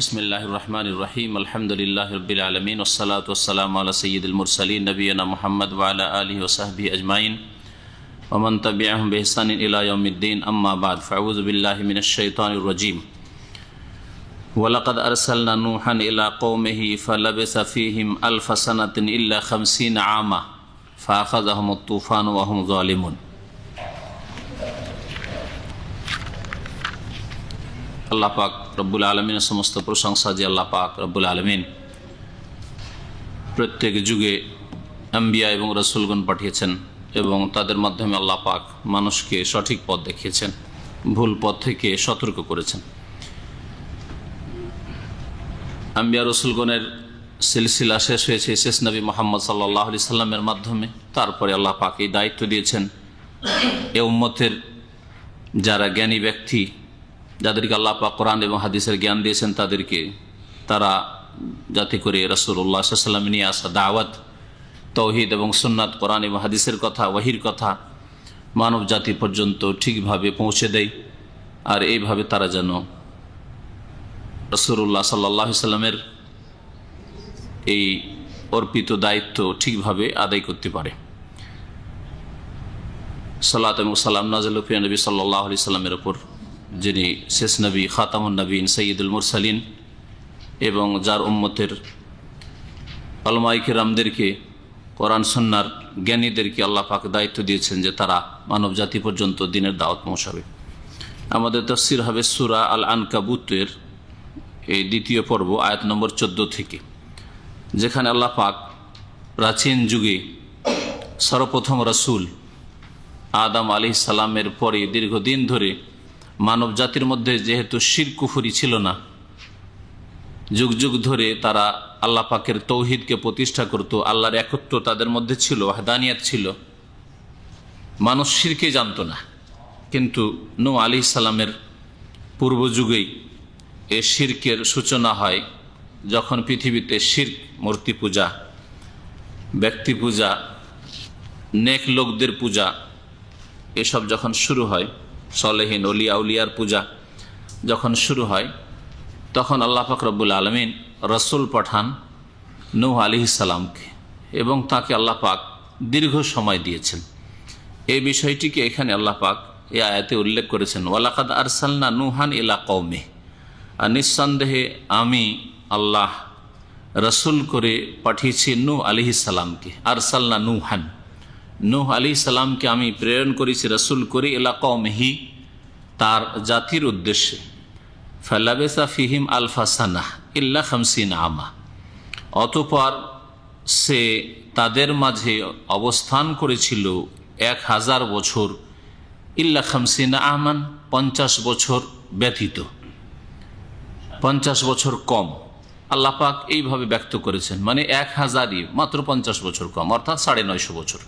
बिस्मिल्लाहिर्रहमानिर्रहीम अल्हम्दुलिल्लाहि रब्बिल आलमीन वस्सलातु वस्सलामु अला सय्यिदिल मुरसलीन नबियना मुहम्मद व अला आलिहि व सहबिहि अजमाइन व मन तबिअहुम बिइहसानिन इला यौमिद्दीन अम्मा बाद फअऊज़ु बिल्लाहि मिनश शैतानिर रजीम वलक़द अरसलना नूहन इला कौमिहि फलबिसा फ़ीहिम अल्फ़ सनतिन इल्ला 50 आमा फ़अख़ज़हुमुत तूफ़ानु व हुम ज़ालिमून। আল্লাহ পাক রব্বুল আলমিনের সমস্ত প্রশংসা যে আল্লাহ পাক রব্বুল আলমিন প্রত্যেক যুগে আম্বিয়া এবং রসুলগণ পাঠিয়েছেন এবং তাদের মাধ্যমে আল্লাহ পাক মানুষকে সঠিক পথ দেখিয়েছেন, ভুল পথ থেকে সতর্ক করেছেন। আম্বিয়া রসুলগণের সিলসিলা শেষ হয়েছে শেষ নবী মুহাম্মদ সাল্লাল্লাহু আলাইহি সাল্লামের মাধ্যমে। তারপরে আল্লাহ পাক এই দায়িত্ব দিয়েছেন এ উম্মতের যারা জ্ঞানী ব্যক্তি, যাদেরকে আল্লাহ পাক কোরআন এবং হাদিসের জ্ঞান দিয়েছেন, তারা যাতে করে রাসূলুল্লাহ সাল্লাল্লাহু আলাইহি ওয়াসাল্লাম নিয়ে আসা দাওয়াত, তৌহিদ এবং সুন্নাত, কোরআন এবং হাদিসের কথা, ওয়াহির কথা মানব জাতি পর্যন্ত ঠিকভাবে পৌঁছে দেয়। আর এইভাবে তারা যেন রাসূলুল্লাহ সাল্লাল্লাহু আলাইহি ওয়াসাল্লামের এই অর্পিত দায়িত্ব ঠিকভাবে আদায় করতে পারে। সালাত এবং সালাম নাযিল প্রিয় নবী সাল্লাল্লাহু আলাইহি ওয়াসাল্লামের উপর, যিনি শেষ নবী, খাতামুন নবীন, সৈয়দুল মুরসালিন, এবং যার উম্মতের উলামায়ে কিরামদেরকে, কোরআন সুন্নাহর জ্ঞানীদেরকে আল্লাহ পাক দায়িত্ব দিয়েছেন যে তারা মানব জাতি পর্যন্ত দ্বীনের দাওয়াত পৌঁছাবে। আমাদের তাফসীর হবে সূরা আল আনকাবুতের এই দ্বিতীয় পর্ব, আয়াত নম্বর 14 থেকে, যেখানে আল্লাহ পাক প্রাচীন যুগে সর্বপ্রথম রাসূল আদম আলাইহিস সালামের পরে দীর্ঘদিন ধরে মানব জাতির মধ্যে যেহেতু শিরক কুফরি ছিল না, যুগ যুগ ধরে তারা আল্লাহ পাকের তৌহিদকে প্রতিষ্ঠা করত, আল্লাহর একত্ব তাদের মধ্যে ছিল, ওয়াহদানিয়াত ছিল, মানুষ শিরকে জানত না। কিন্তু নূহ আলাইহিস সালামের পূর্ব যুগেই এ শিরকের সূচনা হয়, যখন পৃথিবীতে শিরক, মূর্তি পূজা, ব্যক্তি পূজা, নেক লোকদের পূজা এসব যখন শুরু হয়, সলেহীন ওলিয়া উলিয়ার পূজা যখন শুরু হয়, তখন আল্লাহ পাক রব্বুল আলমিন রসুল পাঠান নূহ আলাইহিস সালামকে, এবং তাকে আল্লাহ পাক দীর্ঘ সময় দিয়েছেন। এই বিষয়টিকে এখানে আল্লাহ পাক এই আয়াতে উল্লেখ করেছেন, ওয়ালাকাদ আরসালনা নূহান ইলা কওমিহি, আর নিঃসন্দেহে আমি আল্লাহ রসুল করে পাঠিয়েছি নূহ আলাইহিস সালামকে। আরসালনা নূহান, নূহ আলাইহিস সালামকে আমি প্রেরণ করেছি রসুল করে ইলা কওমিহি, তার জাতির উদ্দেশ্যে। ফালাবিসা ফিহিম আলফা সানাহ ইল্লা 50 আমা, অতঃপর সে তাদের মাঝে অবস্থান করেছিল 1000 বছর, ইল্লা 50 আমান, 50 বছর ব্যতীত, 50 বছর কম। আল্লাহ পাক এইভাবে ব্যক্ত করেছেন, মানে 1000ই মাত্র 50 বছর কম, অর্থাৎ 950 বছর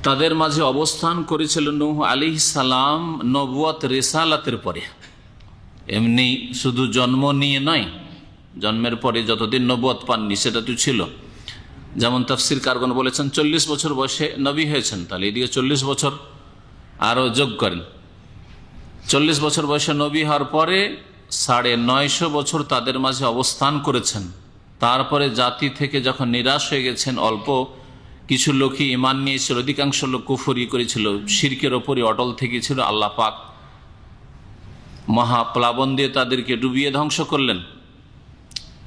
তাদের মাঝে অবস্থান করেছিল নূহ আলাইহিস সালাম নবুয়ত রিসালাতের পরে। এমনি শুধু জন্ম নিয়ে নয়, জন্মের পরে যতদিন নবুয়ত পাননি সেটা তো ছিল। যেমন তাফসীর কারগণ বলেছেন 40 বছর বয়সে নবী হয়েছেন, তাহলে এদিকে 40 বছর আরও যোগ করেন। 40 বছর বয়সে নবী হওয়ার পরে 950 বছর তাদের মাঝে অবস্থান করেছেন। তারপরে জাতি থেকে যখন নিরাশ হয়ে গেছেন, অল্প কিছু লোকই ঈমান নিয়েছিল, অধিকাংশ লোক কুফরি করেছিল, শিরকের ওপরই অটল থেকেছিল। আল্লাহ পাক মহাপ্লাবন দিয়ে তাদেরকে ডুবিয়ে ধ্বংস করলেন।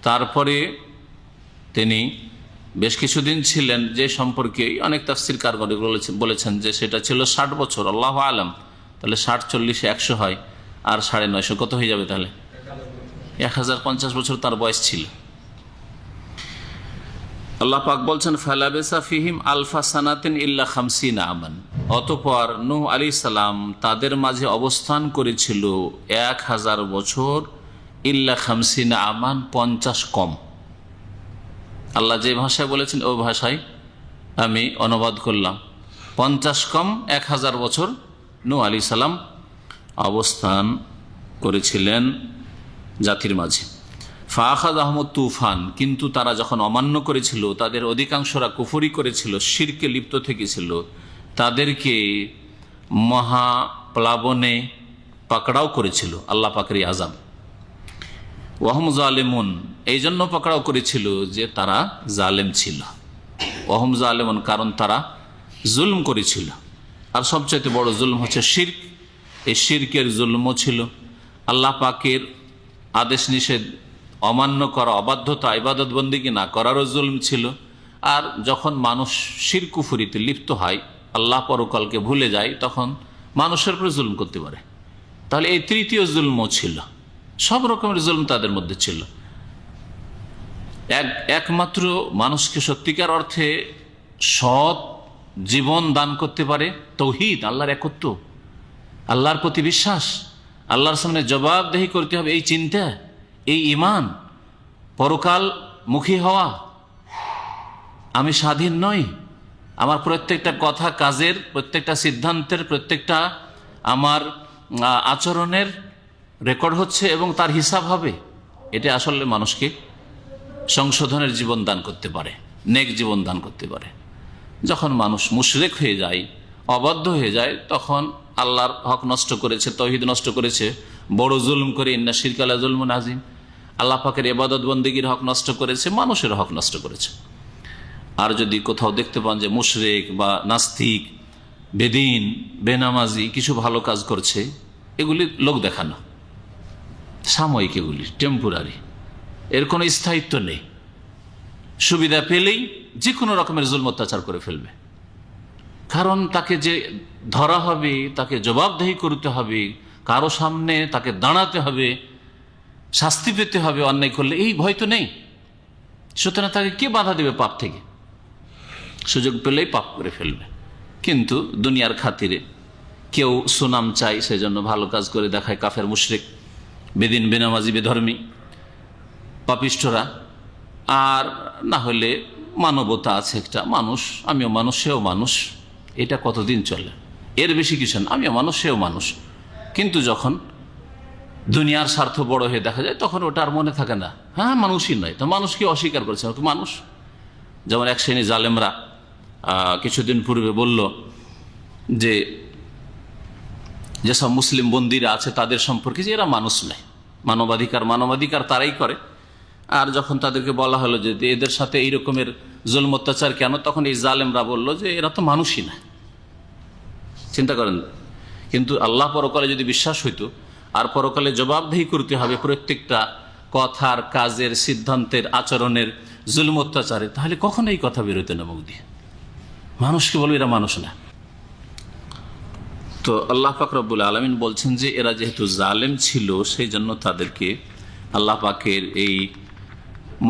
তারপরে তিনি বেশ কিছুদিন ছিলেন, যে সম্পর্কে অনেক তাফসীর কারগণ বলেছেন যে সেটা ছিল 60 বছর, আল্লাহু আলাম। তাহলে 60, 40, 100 হয়, আর 950 কত হয়ে যাবে? তাহলে 1050 বছর তার বয়স ছিল। আল্লাহ পাক বলছেন ফালাবিসা ফিহিম আলফা সানাতিন ইল্লা 50 আমান, অতঃপর নূহ আলাইহিস সালাম তাদের মাঝে অবস্থান করেছিল 1000 বছর, ইল্লা 50 আমান, 50 কম। আল্লাহ যে ভাষায় বলেছেন ওই ভাষায় আমি অনুবাদ করলাম, 50 কম 1000 বছর নূহ আলাইহিস সালাম অবস্থান করেছিলেন জাতির মাঝে। ফাআখাযাহুমুত তুফান, কিন্তু তারা যখন অমান্য করেছিল, তাদের অধিকাংশরা কুফরি করেছিল, শিরকে লিপ্ত থেকেছিল, তাদেরকে মহাপ্লাবনে পাকড়াও করেছিল আল্লাহ পাকের আযাব। ওয়াহুম জালেমুন, এই জন্য পাকড়াও করেছিল যে তারা জালেম ছিল। ওয়াহুম জালেমুন, কারণ তারা জুলম করেছিল। আর সবচাইতে বড় জুলম হচ্ছে শিরক। এই শিরকের জুলমও ছিল। আল্লাহ পাকের আদেশ নিষেধ অমান্য করা, অবাধ্যতা, ইবাদত বন্দেগী না করারও জুলম ছিল। আর যখন মানুষ শিরক কুফরিতে লিপ্ত হয়, আল্লাহ পরকালকে ভুলে যায়, তখন মানুষের উপরে জুলম করতে পারে। তাহলে এই তৃতীয় জুলমও ছিল। সব রকমের জুলম তাদের মধ্যে ছিল। একমাত্র মানুষকে সত্যিকার অর্থে সৎ জীবন দান করতে পারে তৌহিদ, আল্লাহর একত্ব, আল্লাহর প্রতি বিশ্বাস, আল্লাহর সামনে জবাবদেহি করতে হবে, এই চিন্তা, এই ঈমান, পরকাল মুখী হওয়া, আমি স্বাধীন নই, আমার প্রত্যেকটা কথা কাজের, প্রত্যেকটা সিদ্ধান্তের, প্রত্যেকটা আমার আচরণের রেকর্ড হচ্ছে এবং তার হিসাব হবে। এটা আসলে মানুষকে সংশোধনের জীবন দান করতে পারে, নেক জীবন দান করতে পারে। যখন মানুষ মুশরিক হয়ে যায়, অবাধ্য হয়ে যায়, তখন আল্লাহর হক নষ্ট করেছে, তৌহিদ নষ্ট করেছে, বড় জুলম করে, ইন্না শিরকা লা যুলমুন আযীম, আল্লাহ পাকের ইবাদত বন্দেগীর হক নষ্ট করেছে, মানুষের হক নষ্ট করেছে। আর যদি কোথাও দেখতে পান যে মুশরিক বা নাস্তিক, বেদিন, বেনামাজি কিছু ভালো কাজ করছে, এগুলি লোক দেখানো, সাময়িক, এগুলি টেম্পোরারি, এর কোনো স্থায়িত্ব নেই। সুবিধা পেলেই যে কোনো রকমের জুলম অত্যাচার করে ফেলবে। কারণ তাকে যে ধরা হবে, তাকে জবাবদেহি করতে হবে, কারো সামনে তাকে দাঁড়াতে হবে, শাস্তি পেতে হবে অন্যায় করলে, এই ভয় তো নেই। সুতরাং তাকে কে বাধা দেবে পাপ থেকে? সুযোগ পেলেই পাপ করে ফেলবে। কিন্তু দুনিয়ার খাতিরে কেউ সুনাম চাই, সেই জন্য ভালো কাজ করে দেখায় কাফের, মুশরিক, বেদিন, বেনামাজি, বেধর্মী, পাপিষ্ঠরা। আর না হলে মানবতা আছে একটা, মানুষ, আমিও মানুষ, সেও মানুষ, এটা কতদিন চলে? এর বেশি কিছু না, আমিও মানুষ, সেও মানুষ। কিন্তু যখন দুনিয়ার স্বার্থ বড় হয়ে দেখা যায়, তখন ওটা আর মনে থাকে না, হ্যাঁ মানুষই নয়, তো মানুষকে অস্বীকার করছে, মানুষ। যেমন এক শ্রেণী জালেমরা কিছুদিন পূর্বে বলল যে যেসব মুসলিম বন্দীরা আছে তাদের সম্পর্কে যে এরা মানুষ নয়, মানবাধিকার তারাই করে। আর যখন তাদেরকে বলা হলো যে এদের সাথে এই রকমের জুলম অত্যাচার কেন, তখন এই জালেমরা বলল যে এরা তো মানুষই না। চিন্তা করেন। কিন্তু আল্লাহ পরকালে যদি বিশ্বাস হইতো, আর পরকালে জবাবদেহি করতে হবে প্রত্যেকটা কথার, কাজের, সিদ্ধান্তের, আচরণের, জুলম অত্যাচারে, তাহলে কখনো এই কথা বেরোতে না মুখ দিয়ে। মানুষকে বলবে এরা মানুষ না। তো আল্লাহ পাক রব্বুল আলামিন বলছেন যে এরা যেহেতু জালেম ছিল, সেই জন্য তাদেরকে আল্লাহ পাকের এই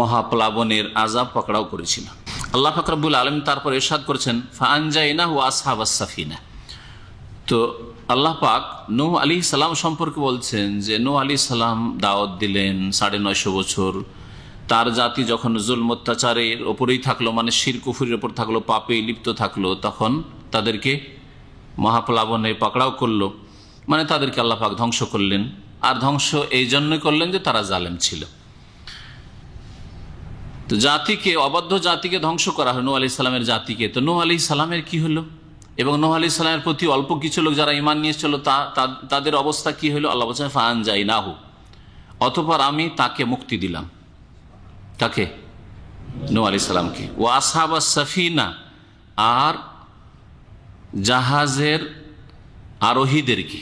মহাপ্লাবনের আযাব পাকড়াও করেছিল। আল্লাহ পাক রব্বুল আলামিন তারপর ইরশাদ করেছেন, ফাআনজাইনাহু ওয়া আসহাবাস সাফিনা। তো আল্লাহ পাক নূহ আলাইহিস সালাম সম্পর্কে বলছেন যে নূহ আলাইহিস সালাম দাওয়াত দিলেন 950 বছর। তার জাতি যখন জুলম অত্যাচারের ওপরেই থাকলো, মানে শিরক কুফরির ওপর থাকলো, পাপে লিপ্ত থাকলো, তখন তাদেরকে মহাপ্লাবনে পাকড়াও করলো, মানে তাদেরকে আল্লাহ পাক ধ্বংস করলেন। আর ধ্বংস এই জন্যই করলেন যে তারা জালেম ছিল। তো জাতিকে, অবাধ্য জাতিকে ধ্বংস করা হয়, নূহ আলাইহিস সালামের জাতিকে। তো নূহ আলাইহিস সালামের কি হলো? এবং নূহ আলাইহিস সালামের প্রতি অল্প কিছু লোক যারা ঈমান নিয়ে এসেছিল, তাদের অবস্থা কি হলো? আল্লাহ বলছেন ফাআনজাইনাহু, অতঃপর আমি তাকে মুক্তি দিলাম। তাকে, নূহ আলাইহিস সালামকে। ওয়া আসহাবাস সাফিনা, আর জাহাজের আরোহীদেরকে।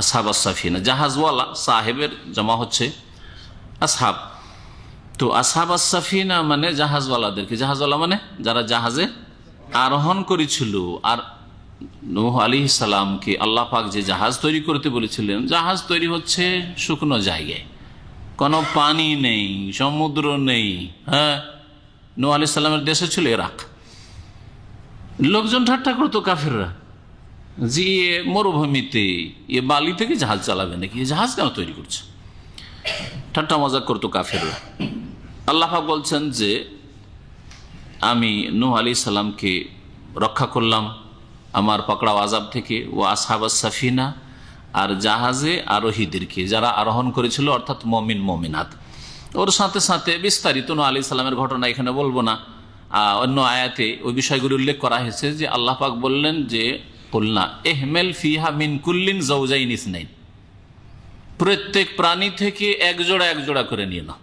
আসহাবাস সাফিনা, জাহাজওয়ালা, সাহেবের জমা হচ্ছে আসহাব। তো আসহাবাস সাফিনা মানে জাহাজওয়ালাদেরকে। জাহাজওয়ালা মানে যারা জাহাজে আরোহণ করেছিল। আর নূহ আলাইহিস সালামকে আল্লাহ পাক যে জাহাজ তৈরি করতে বলেছিলেন, জাহাজ তৈরি হচ্ছে শুকনো জায়গায়, কোনো পানি নেই, সমুদ্র নেই। হ্যাঁ, নূহ আলাইহিস সালামের দেশে ছিল ইরাক। লোকজন ঠাট্টা করতো কাফেররা, যে মরুভূমিতে এ বালি থেকে জাহাজ চালাবে নাকি, জাহাজ কেন তৈরি করছে, ঠাট্টা মজাক করতো কাফেররা। আল্লাহ পাক বলছেন যে আমি নূহ আলাইহিস সালামকে রক্ষা করলাম আমার পাকড়াও আযাব থেকে। ও আসহাবাস সাফিনা, আর জাহাজে আরোহীদেরকে, যারা আরোহণ করেছিল, অর্থাৎ মুমিন মুমিনাত। ওর সাথে সাথে বিস্তারিত নূহ আলাইহিস সালামের ঘটনা এখানে বলবো না, অন্য আয়াতে ওই বিষয়গুলি উল্লেখ করা হয়েছে যে আল্লাহ পাক বললেন যে কুলনা ইহমিল ফিহা মিন কুল্লিন যাওজাইন ইসনাইন, প্রত্যেক প্রাণী থেকে এক জোড়া করে নিয়ে নাও,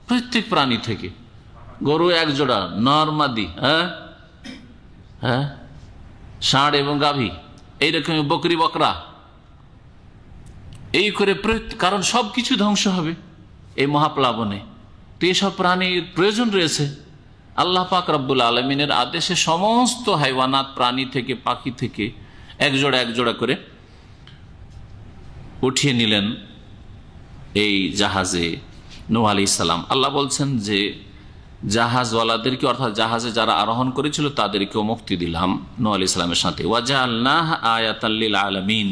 প্রত্যেক প্রাণী থেকে। গরু এক জোড়া, নর মাদি, হ্যাঁ, ষাঁড় এবং গাভী, এইরকম বকরি বকরা, এই করে, কারণ সবকিছু ধ্বংস হবে এই মহাপ্লাবনে। তো এসব প্রাণীর প্রয়োজন রয়েছে। আল্লাহ পাক রব্বুল আলমিনের আদেশে সমস্ত হাইওয়ানাত, প্রাণী থেকে, পাখি থেকে এক জোড়া করে উঠিয়ে নিলেন এই জাহাজে নূহ আলাইহিস সালাম। আল্লাহ বলছেন যে জাহাজওয়ালাদেরকে, অর্থাৎ জাহাজে যারা আরোহণ করেছিল তাদেরকেও মুক্তি দিলাম নূহ আলাইহিস সালামের সাথে। ওয়াজআলনাহা আয়াতাল লিল আলামিন,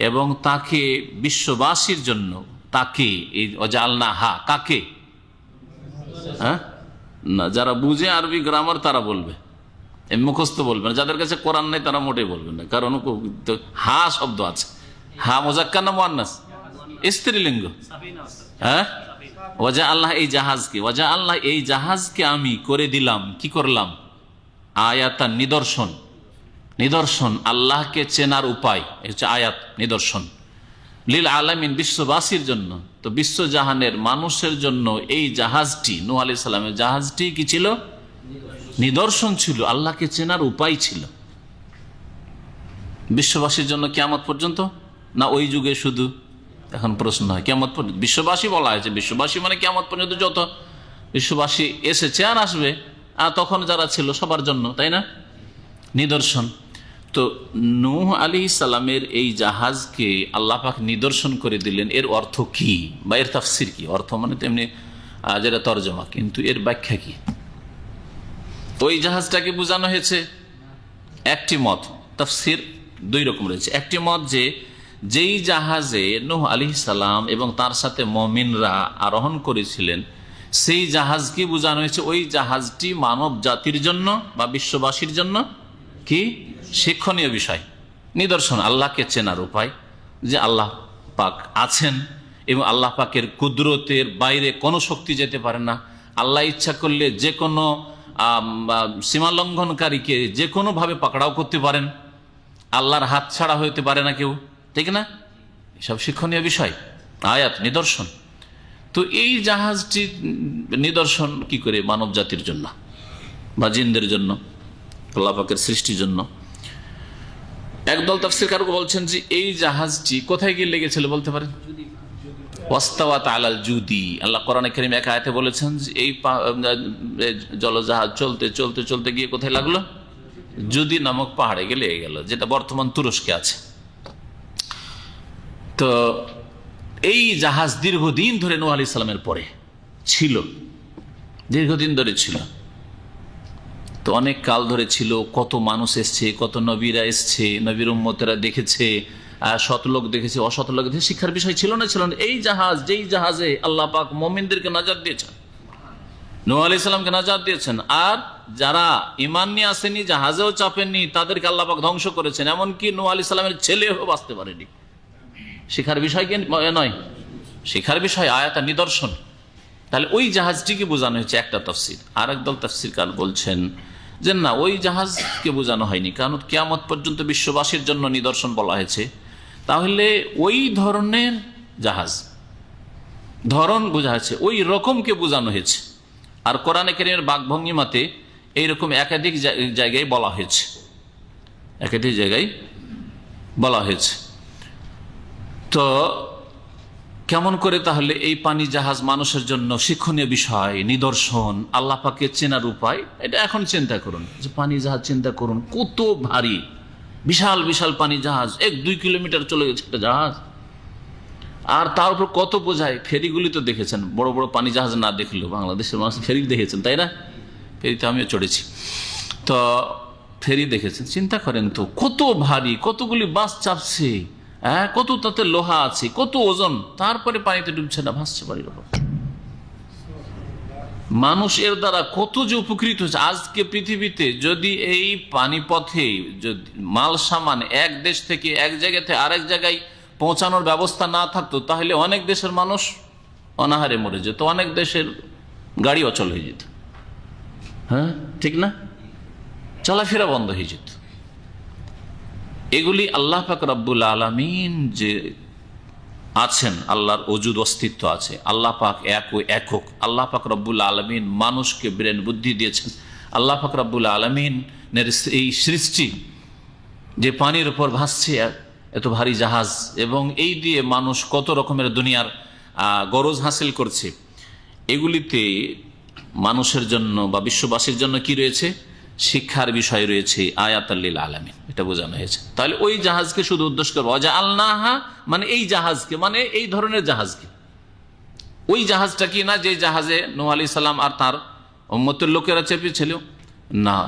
এবং তাকে বিশ্ববাসীর জন্য, তাকে এই ওয়াজআলনাহা কাকে, হ্যাঁ না, যারা বুঝে আরবি গ্রামার তারা বলবে, মুখস্থ বলবে না। যাদের কাছে কোরআন নেই তারা মোটেই বলবে না, কারণ হা শব্দ আছে। হা মুজাক্কার না মুয়ান্নাস? স্ত্রীলিঙ্গ। হ্যাঁ, ওয়াজা আল্লাহ এই জাহাজকে, ওয়াজা আল্লাহ এই জাহাজকে আমি করে দিলাম, কি করলাম? আয়াতান, নিদর্শন। নিদর্শন আল্লাহকে চেনার উপায়, হচ্ছে আয়াত, নিদর্শন। লিল আলামিন, বিশ্ববাসীর জন্য। তো বিশ্বজাহানের মানুষের জন্য এই জাহাজটি, নূহ আলাইহিস সালামের জাহাজটি কি ছিল? নিদর্শন ছিল, আল্লাহকে চেনার উপায় ছিল। বিশ্ববাসীর জন্য কিয়ামত পর্যন্ত, না ওই যুগে শুধু? এখন প্রশ্ন হয় কিয়ামত পর্যন্ত। বিশ্ববাসী বলা হয়েছে, বিশ্ববাসী মানে কিয়ামত পর্যন্ত যত বিশ্ববাসী এসেছে আর আসবে, আর তখন যারা ছিল সবার জন্য, তাই না? নিদর্শন। তো নূহ আলাইহিস সালামের এই জাহাজকে আল্লাহ পাক নিদর্শন করে দিলেন, এর অর্থ কি বা এর তাফসির কি? অর্থ মানে তেমনি যেটা তর্জমা, কিন্তু এর ব্যাখ্যা কি? ওই জাহাজটাকে বোঝানো হয়েছে একটি মত, তাফসির দুই রকম রয়েছে। একটি মত যে যেই জাহাজে নূহ আলাইহিস সালাম এবং তার সাথে মুমিনরা আরোহণ করেছিলেন, সেই জাহাজকে বোঝানো হয়েছে, ওই জাহাজটি মানব জাতির জন্য বা বিশ্ববাসীর জন্য কি শিক্ষণীয় বিষয়, নিদর্শন, আল্লাহকে চেনার উপায়, যে আল্লাহ পাক আছেন এবং আল্লাহ পাকের কুদরতের বাইরে কোনো শক্তি যেতে পারে না। আল্লাহ ইচ্ছা করলে যে কোনো সীমা লঙ্ঘনকারীকে যে কোনোভাবে পাকড়াও করতে পারেন, আল্লাহর হাত ছাড়া হইতে পারে না কেউ, ঠিক না? এসব শিক্ষণীয় বিষয়, আয়াত, নিদর্শন। তো এই জাহাজটি নিদর্শন কি করে মানব জাতির জন্য বা জিনদের জন্য, আল্লাহ পাকের সৃষ্টির জন্য। একদল তাফসীরকার বলছেন যে এই জাহাজটি কোথায় গিয়ে লেগেছিল বলতে পারেন? ওয়াস্তাওয়াত আলাল জুদি। আল্লাহ কোরআনে কারীমে এক আয়াতে বলেছেন যে এই জলজাহাজ চলতে চলতে চলতে গিয়ে কোথায় লাগলো? জুদি নামক পাহাড়ে গিয়ে লেগে গেল, যেটা বর্তমান তুরস্কে আছে। তো এই জাহাজ দীর্ঘদিন ধরে নূহ আলাইহিস সালামের পরে ছিল, দীর্ঘদিন ধরে ছিল। তো অনেক কাল ধরে ছিল, কত মানুষ এসছে, কত নবীরা এসছে, নবীর উম্মতেরা দেখেছে, সৎ লোক দেখেছে, অসৎ লোক দেখেছে। শিক্ষার বিষয় ছিল না? ছিল না। এই জাহাজ, যেই জাহাজে আল্লাহ পাক মুমিনদেরকে নাজাত দিয়েছেন, নূহ আলাইহিস সালামকে নাজাত দিয়েছেন, আর যারা ঈমান নিয়ে আসেনি, জাহাজেও চাপেননি, তাদেরকে আল্লাহ পাক ধ্বংস করেছেন। এমনকি নূহ আলাইহিস সালামের ছেলেও বাঁচতে পারেনি। শিক্ষার বিষয় কি নয়? শিক্ষার বিষয়, আয়াত, নিদর্শন। তাহলে ওই জাহাজটিকে বোঝানো হয়েছে একটা তাফসীর। আর একদল তাফসীরকার বলছেন যে না, ওই জাহাজকে বোঝানো হয়নি, কারণ কিয়ামত পর্যন্ত বিশ্ববাসীর জন্য নিদর্শন বলা হয়েছে। তাহলে ওই ধরনের জাহাজ, ধরন বোঝা হয়েছে, ওই রকমকে বোঝানো হয়েছে। আর কোরআনে কারীমের বাকভঙ্গিমাতে এইরকম একাধিক জায়গায় বলা হয়েছে, একাধিক জায়গায় বলা হয়েছে। তো কেমন করে তাহলে এই পানি জাহাজ মানুষের জন্য শিক্ষণীয় বিষয়, নিদর্শন, আল্লাহ পাকে চেনার উপায়? এটা এখন চিন্তা করুন যে পানি জাহাজ, চিন্তা করুন কত ভারী, বিশাল বিশাল পানি জাহাজ, 1-2 কিলোমিটার চলে গেছে একটা জাহাজ। আর তার উপর কত বোঝায়। ফেরিগুলি তো দেখেছেন, বড় বড় পানি জাহাজ না দেখলেও বাংলাদেশের মানুষ ফেরি দেখেছেন, তাই না? ফেরিতে আমিও চড়েছি। তো ফেরি দেখেছেন, চিন্তা করেন তো কত ভারী, কতগুলি বাস চাপছে, হ্যাঁ, কত তাতে লোহা আছে, কত ওজন, তারপরে পানিতে ডুবছে না, ভাসছে পানির উপর। মানুষ এর দ্বারা কত যে উপকৃত হচ্ছে। আজকে পৃথিবীতে যদি এই পানিপথে যদি মাল সামান এক দেশ থেকে এক জায়গাতে আরেক জায়গায় পৌঁছানোর ব্যবস্থা না থাকতো, তাহলে অনেক দেশের মানুষ অনাহারে মরে যেত, অনেক দেশের গাড়ি অচল হয়ে যেত, হ্যাঁ ঠিক না, চলাফেরা বন্ধ হয়ে যেত। এগুলি আল্লাহ পাক রব্বুল আলামিন যে আছেন, আল্লাহর অজুদ অস্তিত্ব আছে, আল্লাহ পাক এক ও একক, আল্লাহ পাক রব্বুল আলমিন মানুষকে ব্রেন বুদ্ধি দিয়েছেন, আল্লাহ পাক রব্বুল আলমিনের এই সৃষ্টি যে পানির উপর ভাসছে এত ভারী জাহাজ, এবং এই দিয়ে মানুষ কত রকমের দুনিয়ার গরজ হাসিল করছে, এগুলিতে মানুষের জন্য বা বিশ্ববাসীর জন্য কি রয়েছে? শিক্ষার বিষয় রয়েছে, আয়াতাল্লিল আলামিন, এটা বোঝানো হয়েছে। তাহলে ওই জাহাজকে শুধু উদ্দেশ্য করবো যে আল্লাহা, মানে এই জাহাজকে, মানে এই ধরনের জাহাজকে, ওই জাহাজটা কি না যে জাহাজে নূহ আলাইহিস সালাম আর তার উম্মতের লোকেরা চেপেছিল, না,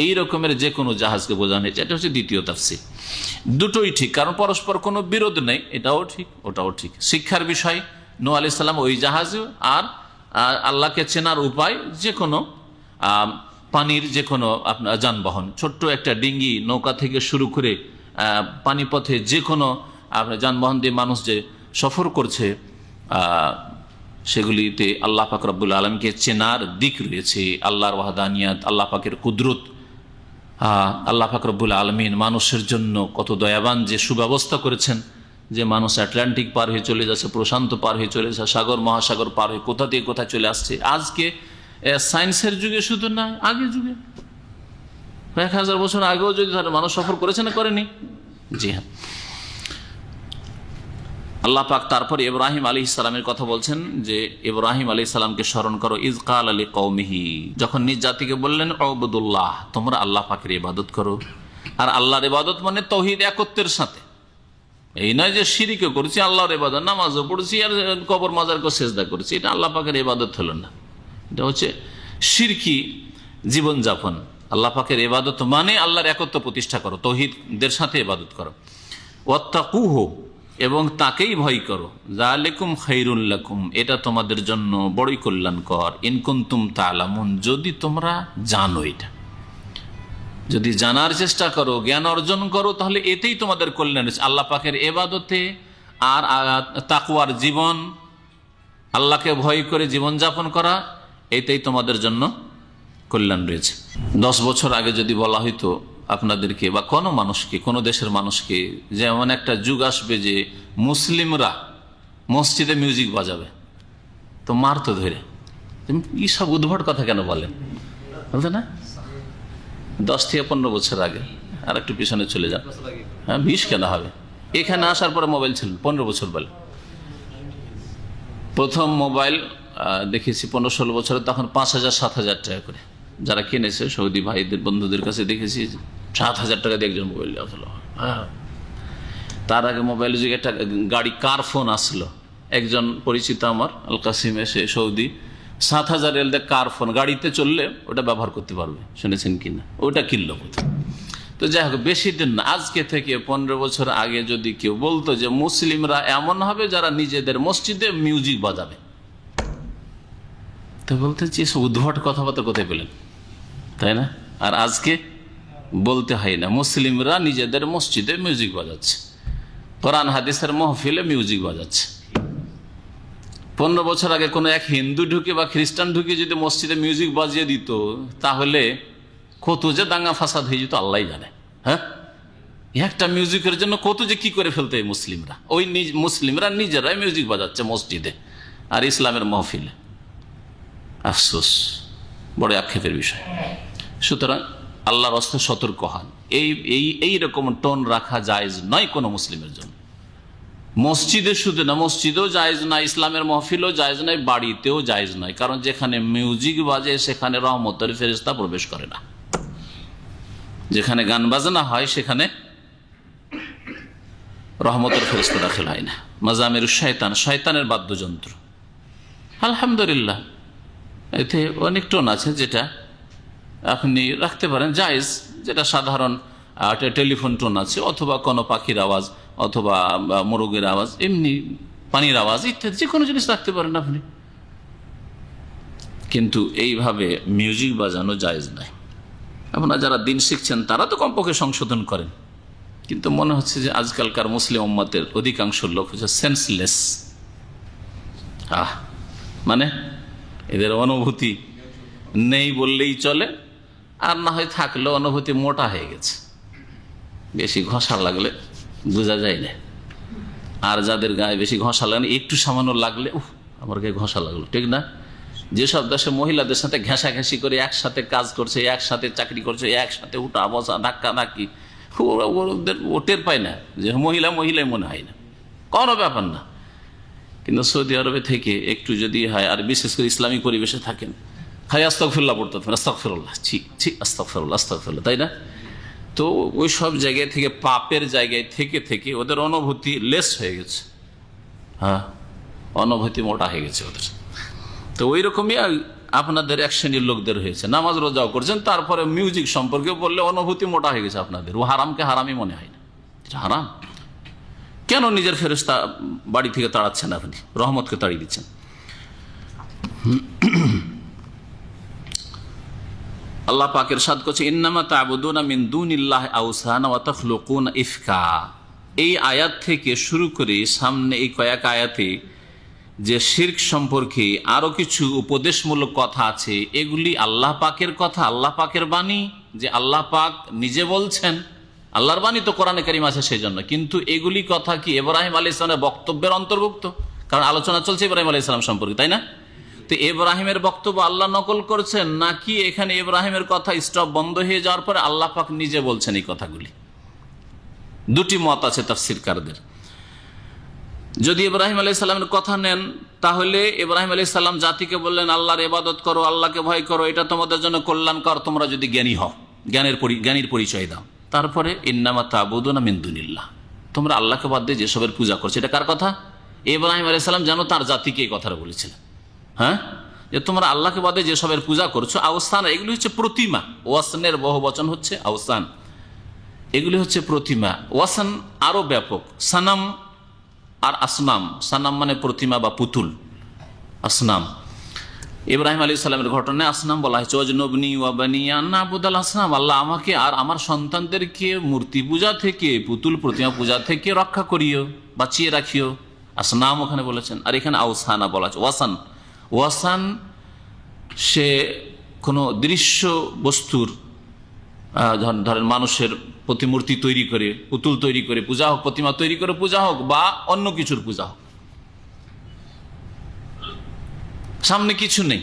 এই রকমের যে কোনো জাহাজকে বোঝানো হয়েছে। এটা হচ্ছে দ্বিতীয় তাফসীর। দুটোই ঠিক, কারণ পরস্পর কোনো বিরোধ নেই, এটাও ঠিক ওটাও ঠিক। শিক্ষার বিষয় নূহ আলাইহিস সালাম ওই জাহাজে, আর আল্লাহকে চেনার উপায় যে কোনো পানির যে কোনো আপনার যানবাহন, ছোট্ট একটা ডিঙ্গি নৌকা থেকে শুরু করে পানিপথে যে কোনো আপনার যানবাহন দিয়ে মানুষ যে সফর করছে, সেগুলিতে আল্লাহ পাক রব্বুল আলমকে চেনার দিক রয়েছে, আল্লাহর ওয়াহদানিয়াত, আল্লাহ পাকের কুদরত, আল্লাহ পাক রব্বুল আলমিন মানুষের জন্য কত দয়াবান, যে সুব্যবস্থা করেছেন, যে মানুষ আটলান্টিক পার হয়ে চলে যাচ্ছে, প্রশান্ত পার হয়ে চলে যাচ্ছে, সাগর মহাসাগর পার হয়ে কোথা থেকে কোথায় চলে আসছে। আজকে সায়েন্সের যুগে শুধু না, আগের যুগে 1000 বছর আগেও যদি মানুষ সফর করেছে না করেনি? জি হ্যাঁ। আল্লাহ পাক তারপর ইব্রাহিম আলাইহিস সালামের কথা বলছেন যে ইব্রাহিম আলাইহিস সালামকে স্মরণ করো, ইজ কাল আলী কওমিহি, যখন নিজ জাতিকে বললেন উবুদুল্লাহ, তোমরা আল্লাহ পাকের ইবাদত করো। আর আল্লাহর ইবাদত মানে তাওহীদ, একত্বের সাথে, এই নয় যে শিরকও করছি, আল্লাহর ইবাদত, নামাজও পড়ছি আর কবর মাজারকে সিজদা করছি, এটা আল্লাহ পাকের ইবাদত হলো না, এটা হচ্ছে শিরকি জীবনযাপন। আল্লাহ পাকের ইবাদত মানে আল্লাহর একত্ব প্রতিষ্ঠা করো, তাওহীদের সাথে ইবাদত করো। ওয়াত্তাকুহু, এবং তাকেই ভয় করো, যালিকুম খায়রুল লাকুম, এটা তোমাদের জন্য বড়ই কল্যাণকর, ইন কুনতুম তা'লামুন, যদি তোমরা জানো। এটা যদি জানার চেষ্টা করো, জ্ঞান অর্জন করো, তাহলে এতেই তোমাদের কল্যাণ রয়েছে। আল্লাহ পাকের ইবাদতে আর তাকওয়ার জীবন, আল্লাহকে ভয় করে জীবনযাপন করা, এতেই তোমাদের জন্য কল্যাণ রয়েছে। 10 বছর আগে যদি বলা হইতো আপনাদেরকে বা কোনো মানুষকে, কোনো দেশের মানুষকে, যে এমন একটা যুগ আসবে যে মুসলিমরা মসজিদে মিউজিক বাজাবে, তো মারতো ধরে, এই সব উদ্ভট কথা কেন বলেন, বলতে না? 10 থেকে 15 বছর আগে, আর একটু পিছনে চলে যান, হ্যাঁ 20 কেন হবে, এখানে আসার পরে মোবাইল ছিল 15 বছর বলে। প্রথম মোবাইল দেখেছি 15-16 বছরে, তখন 5000-7000 টাকা করে যারা কিনেছে, সৌদি ভাইদের বন্ধুদের কাছে দেখেছি 7000 টাকা দিয়ে একজন মোবাইল দেওয়া হলো। হ্যাঁ, তার আগে মোবাইলের যুগে একটা গাড়ি, কার ফোন আসলো, একজন পরিচিত আমার আল কাসিম এসে সৌদি 7000 এল দিয়ে কার ফোন, গাড়িতে চললে ওটা ব্যবহার করতে পারবে, শুনেছেন কিনা, ওটা কিনলো কোথায়। তো যাই হোক, বেশি দিন না, আজকে থেকে 15 বছর আগে যদি কেউ বলতো যে মুসলিমরা এমন হবে যারা নিজেদের মসজিদে মিউজিক বাজাবে, তো বলতে যে উদ্ভট কথাবার্তা কোথায় পেলেন, তাই না? আর আজকে বলতে হয় না, মুসলিমরা নিজেদের মসজিদে মিউজিক বাজাচ্ছে, কোরআন হাদিসের মাহফিলে মিউজিক বাজাচ্ছে। 15 বছর আগে কোনো এক হিন্দু ঢুকে বা খ্রিস্টান ঢুকে যদি মসজিদে মিউজিক বাজিয়ে দিত, তাহলে কত যে দাঙ্গা ফাসাদ হয়ে যেত আল্লাহ জানে। হ্যাঁ, একটা মিউজিকের জন্য কত যে কি করে ফেলতে হয় মুসলিমরা, ওই মুসলিমরা নিজেরাই মিউজিক বাজাচ্ছে মসজিদে আর ইসলামের মাহফিলে। আফসোস, বড় আক্ষেপের বিষয়। সুতরাং আল্লাহর হস্তে সতর্ক হন, এই রকম টোন রাখা জায়েজ নয় কোনো মুসলিমের জন্য। মসজিদে শুধু না, মসজিদেও জায়েজ নয়, ইসলামের মাহফিলও জায়েজ নয়, বাড়িতেও জায়েজ নয়, কারণ যেখানে মিউজিক বাজে সেখানে রহমতের ফেরেশতা প্রবেশ করে না। যেখানে গান বাজনা হয় সেখানে রহমতের ফেরেশতা দাখিল হয় না। মাজামির শয়তান, শয়তানের বাদ্যযন্ত্র। আলহামদুলিল্লাহ, এতে অনেক টোন আছে যেটা আপনি রাখতে পারেন, জায়েজ, যেটা সাধারণ টেলিফোন টোন আছে, অথবা কোনো পাখির আওয়াজ, অথবা মোরগের আওয়াজ, এমনি পানির আওয়াজ ইত্যাদি যে কোনো জিনিস রাখতে পারেন আপনি, কিন্তু এইভাবে মিউজিক বাজানো জায়েজ নাই। আপনারা যারা দিন শিখছেন তারা তো কমপক্ষে সংশোধন করেন, কিন্তু মনে হচ্ছে যে আজকালকার মুসলিম উম্মতের অধিকাংশ লোক হচ্ছে সেন্সলেস। মানে এদের অনুভূতি নেই বললেই চলে, আর না হয় থাকলেও অনুভূতি মোটা হয়ে গেছে, বেশি ঘষা লাগলে বোঝা যায় না। আর যাদের গায়ে বেশি ঘষা লাগে, একটু সামান্য লাগলে আমার গায়ে ঘষা লাগলো, ঠিক না? যেসব দেশে মহিলাদের সাথে ঘেঁষাঘেঁষি করে একসাথে কাজ করছে, একসাথে চাকরি করছে, একসাথে উঠা বসা ধাক্কা ধাক্কি, ও টের পায় না যে মহিলাই মনে হয় না, কোনো ব্যাপার না। কিন্তু সৌদি আরবে থেকে একটু যদি হয়, আর বিশেষ করে ইসলামিক পরিবেশে থাকেন, খালি আস্তাগফিরুল্লাহ পড়তে থাকেন, আস্তাগফিরুল্লাহ, আস্তাগফিরুল্লাহ, তাই না? তো ওই সব জায়গায় থেকে, পাপের জায়গায় থেকে থেকে ওদের অনুভূতি লেস হয়ে গেছে, হ্যাঁ, অনুভূতি মোটা হয়ে গেছে ওদের। তো ওই রকমই আপনাদের এক শ্রেণীর লোকদের হয়েছে, নামাজ রোজাও করছেন, তারপরে মিউজিক সম্পর্কে বললে অনুভূতি মোটা হয়ে গেছে আপনাদের। ও হারামকে হারামই মনে হয় না, এটা হারাম। কেন নিজের ফেরেশতা বাড়ি থেকে তাড়াচ্ছেন আপনি, রহমতকে তাড়িয়ে দিচ্ছেন? আল্লাহ পাক ইরশাদ করছে, ইন্নামা তা'বুদুনা মিন দুনিল্লাহি আওসানা ওয়া তাখলুকুনা ইফকা। এই আয়াত থেকে শুরু করে সামনে এই কয়েক আয়াতে যে শিরক সম্পর্কে আরো কিছু উপদেশমূলক কথা আছে, এগুলি আল্লাহ পাকের কথা, আল্লাহ পাকের বাণী, যে আল্লাহ পাক নিজে বলছেন। আল্লাহর বাণী তো কোরআনে কারীম আছে সেই জন্য, কিন্তু এগুলি কথা কি ইব্রাহিম আলাইহিস সালামের বক্তব্যের অন্তর্ভুক্ত? কারণ আলোচনা চলছে ইব্রাহিম আলাইহিস সালাম সম্পর্কে, তাই না? তো ইব্রাহিমের বক্তব্য আল্লাহ নকল করছেন, নাকি এখানে ইব্রাহিমের কথা স্টপ বন্ধ হয়ে যাওয়ার পরে আল্লাহ পাক নিজে বলছেন এই কথাগুলি? দুটি মত আছে তাফসীরকারদের। যদি ইব্রাহিম আলাইহিস সালামের কথা নেন, তাহলে ইব্রাহিম আলাইহিস সালাম জাতিকে বললেন আল্লাহর ইবাদত করো, আল্লাহকে ভয় করো, এটা তোমাদের জন্য কল্যাণকর, তোমরা যদি জ্ঞানী হও, জ্ঞানীর পরিচয় দাও। তারপরে ইন্নামা তা'বুদুনা মিন দুনিল্লাহ, তোমরা আল্লাহকে বাদ দিয়ে যেসবের পূজা করছো, এটা কার কথা? ইব্রাহিম আলাইহিস সালাম যেন তার জাতিকে এই কথাটা বলেছিলেন, হ্যাঁ, যে তোমরা আল্লাহকে বাদে যেসবের পূজা করছো, আওসান, এগুলি হচ্ছে প্রতিমা। ওয়াসনের বহু বচন হচ্ছে আওসান, এগুলি হচ্ছে প্রতিমা। ওয়াসান আরো ব্যাপক, সানাম আর আসনাম। সানাম মানে প্রতিমা বা পুতুল, আসনাম। ইব্রাহিম আলাইহিস সালামের ঘটনায় আসনাম বলা হয়েছে, ওয়াজনুবনি ওয়া বানিয়া না'বুদাল আসনাম, আল্লাহ আমাকে আর আমার সন্তানদেরকে মূর্তি পূজা থেকে, পুতুল প্রতিমা পূজা থেকে রক্ষা করিও, বাঁচিয়ে রাখিও। আসনাম ওখানে বলেছেন, আর এখানে আওসানা বলা আছে। ওয়াসান সে কোনো দৃশ্য বস্তুর, ধরেন মানুষের প্রতিমূর্তি তৈরি করে, পুতুল তৈরি করে পূজা হোক, প্রতিমা তৈরি করে পূজা হোক, বা অন্য কিছুর পূজা হোক, সামনে কিছু নেই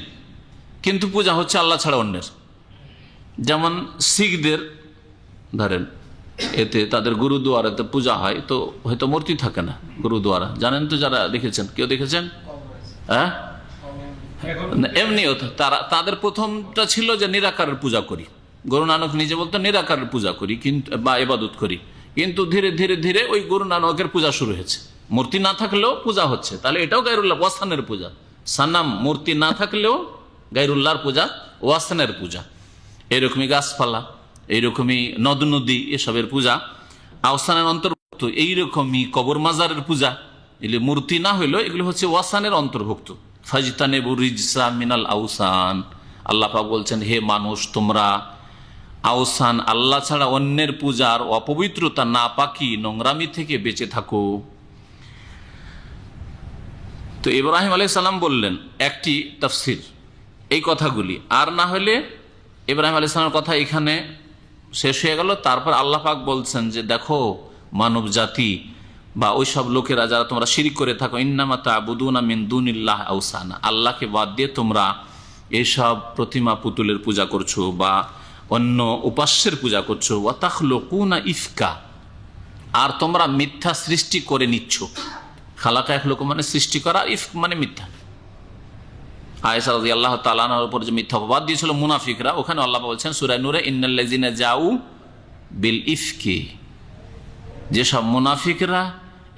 কিন্তু পূজা হচ্ছে আল্লাহ ছাড়া অন্যের। যেমন শিখদের ধরেন, এতে তাদের গুরুদুয়ারাতে পূজা হয়, তো হয়তো মূর্তি থাকে না গুরুদুয়ারা, জানেন তো, যারা দেখেছেন, কেউ দেখেছেন? হ্যাঁ, এমনিও তাদের প্রথমটা ছিল যে নিরাকারের পূজা করি। গুরু নানক নিজে বলতো নিরাকারের পূজা করি, কিন্তু বা ইবাদত করি, কিন্তু ধীরে ধীরে ধীরে ওই গুরু নানকের পূজা শুরু হয়েছে, মূর্তি না থাকলেও পূজা হচ্ছে। তাহলে এটাও গায়রুল্লাহ, ওয়াসানের পূজা। সানাম মূর্তি না থাকলেও গায়রুল্লাহর পূজা, ওয়াসানের পূজা। এইরকমই গাছপালা, এইরকমই নদ নদী, এসবের পূজা আওসানের অন্তর্ভুক্ত। এইরকমই কবর মাজারের পূজা, এগুলি মূর্তি না হইলেও এগুলো হচ্ছে ওয়াসানের অন্তর্ভুক্ত। ফাজতানিবু রিজসা মিনাল আওসান, আল্লাহ পাক বলছেন, হে মানুষ, তোমরা আওসান, আল্লাহ ছাড়া অন্যের পূজার অপবিত্রতা, নাপাকি, নোংরামি থেকে বেঁচে থাকো। তো ইব্রাহিম আলাইহিস সালাম বললেন একটি তাফসীর এই কথাগুলি, আর না হলে ইব্রাহিম আলাইহিস সালামের কথা এখানে শেষ হয়ে গেল। তারপর আল্লাহ পাক বলছেন যে দেখো মানব জাতি বা ওই সব লোকেরা যারা তোমরা শিরক করে থাকো, ইন্নামা তা'বুদুনা মিন দুনিল্লাহ আওসানা, আল্লাহকে বাদ দিয়ে তোমরা এইসব প্রতিমা পুতুলের পূজা করছো বা অন্য উপাস্যের পূজা করছো। ওয়া তাখলুকুনা ইফকা, আর তোমরা মিথ্যা সৃষ্টি করে নিচ্ছ। খালাকা ইয়াখলুকু মানে সৃষ্টি করা, ইফক মানে মিথ্যা। আয়েশা রাদিয়াল্লাহু তাআলা আনহার উপর যে মিথ্যা অপবাদ দিয়েছিল মুনাফিকরা, ওখানে আল্লাহ বলছেন সূরা নূরে, ইন্নাল্লাযিনা জাউ বিল ইফকি, যেসব মুনাফিকরা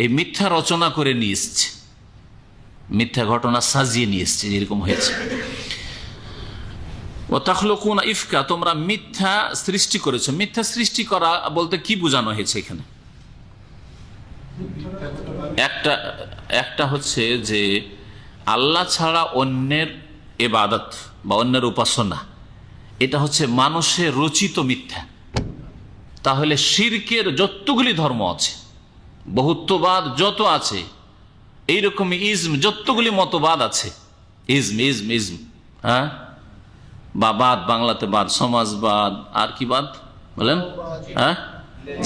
এই মিথ্যা রচনা করে নিয়ে এসছে, মিথ্যা ঘটনা সাজিয়ে নিয়ে এসছে, যেরকম হয়েছে। ওয়া তাখলুকুনা ইফকা, তোমরা মিথ্যা সৃষ্টি করেছো। মিথ্যা সৃষ্টি করা বলতে কি বোঝানো হয়েছে এখানে? একটা হচ্ছে যে আল্লাহ ছাড়া অন্যের ইবাদত বা অন্যের উপাসনা, এটা হচ্ছে মানুষের রচিত মিথ্যা। তাহলে শিরকের যতগুলি ধর্ম আছে, বহুত্ববাদ যত আছে, এইরকম ইজম যতগুলি মতবাদ আছে, ইজম, হ্যাঁ, বা বাদ, বাংলাতে বাদ, সমাজবাদ, আর কি বাদ বলেন, হ্যাঁ,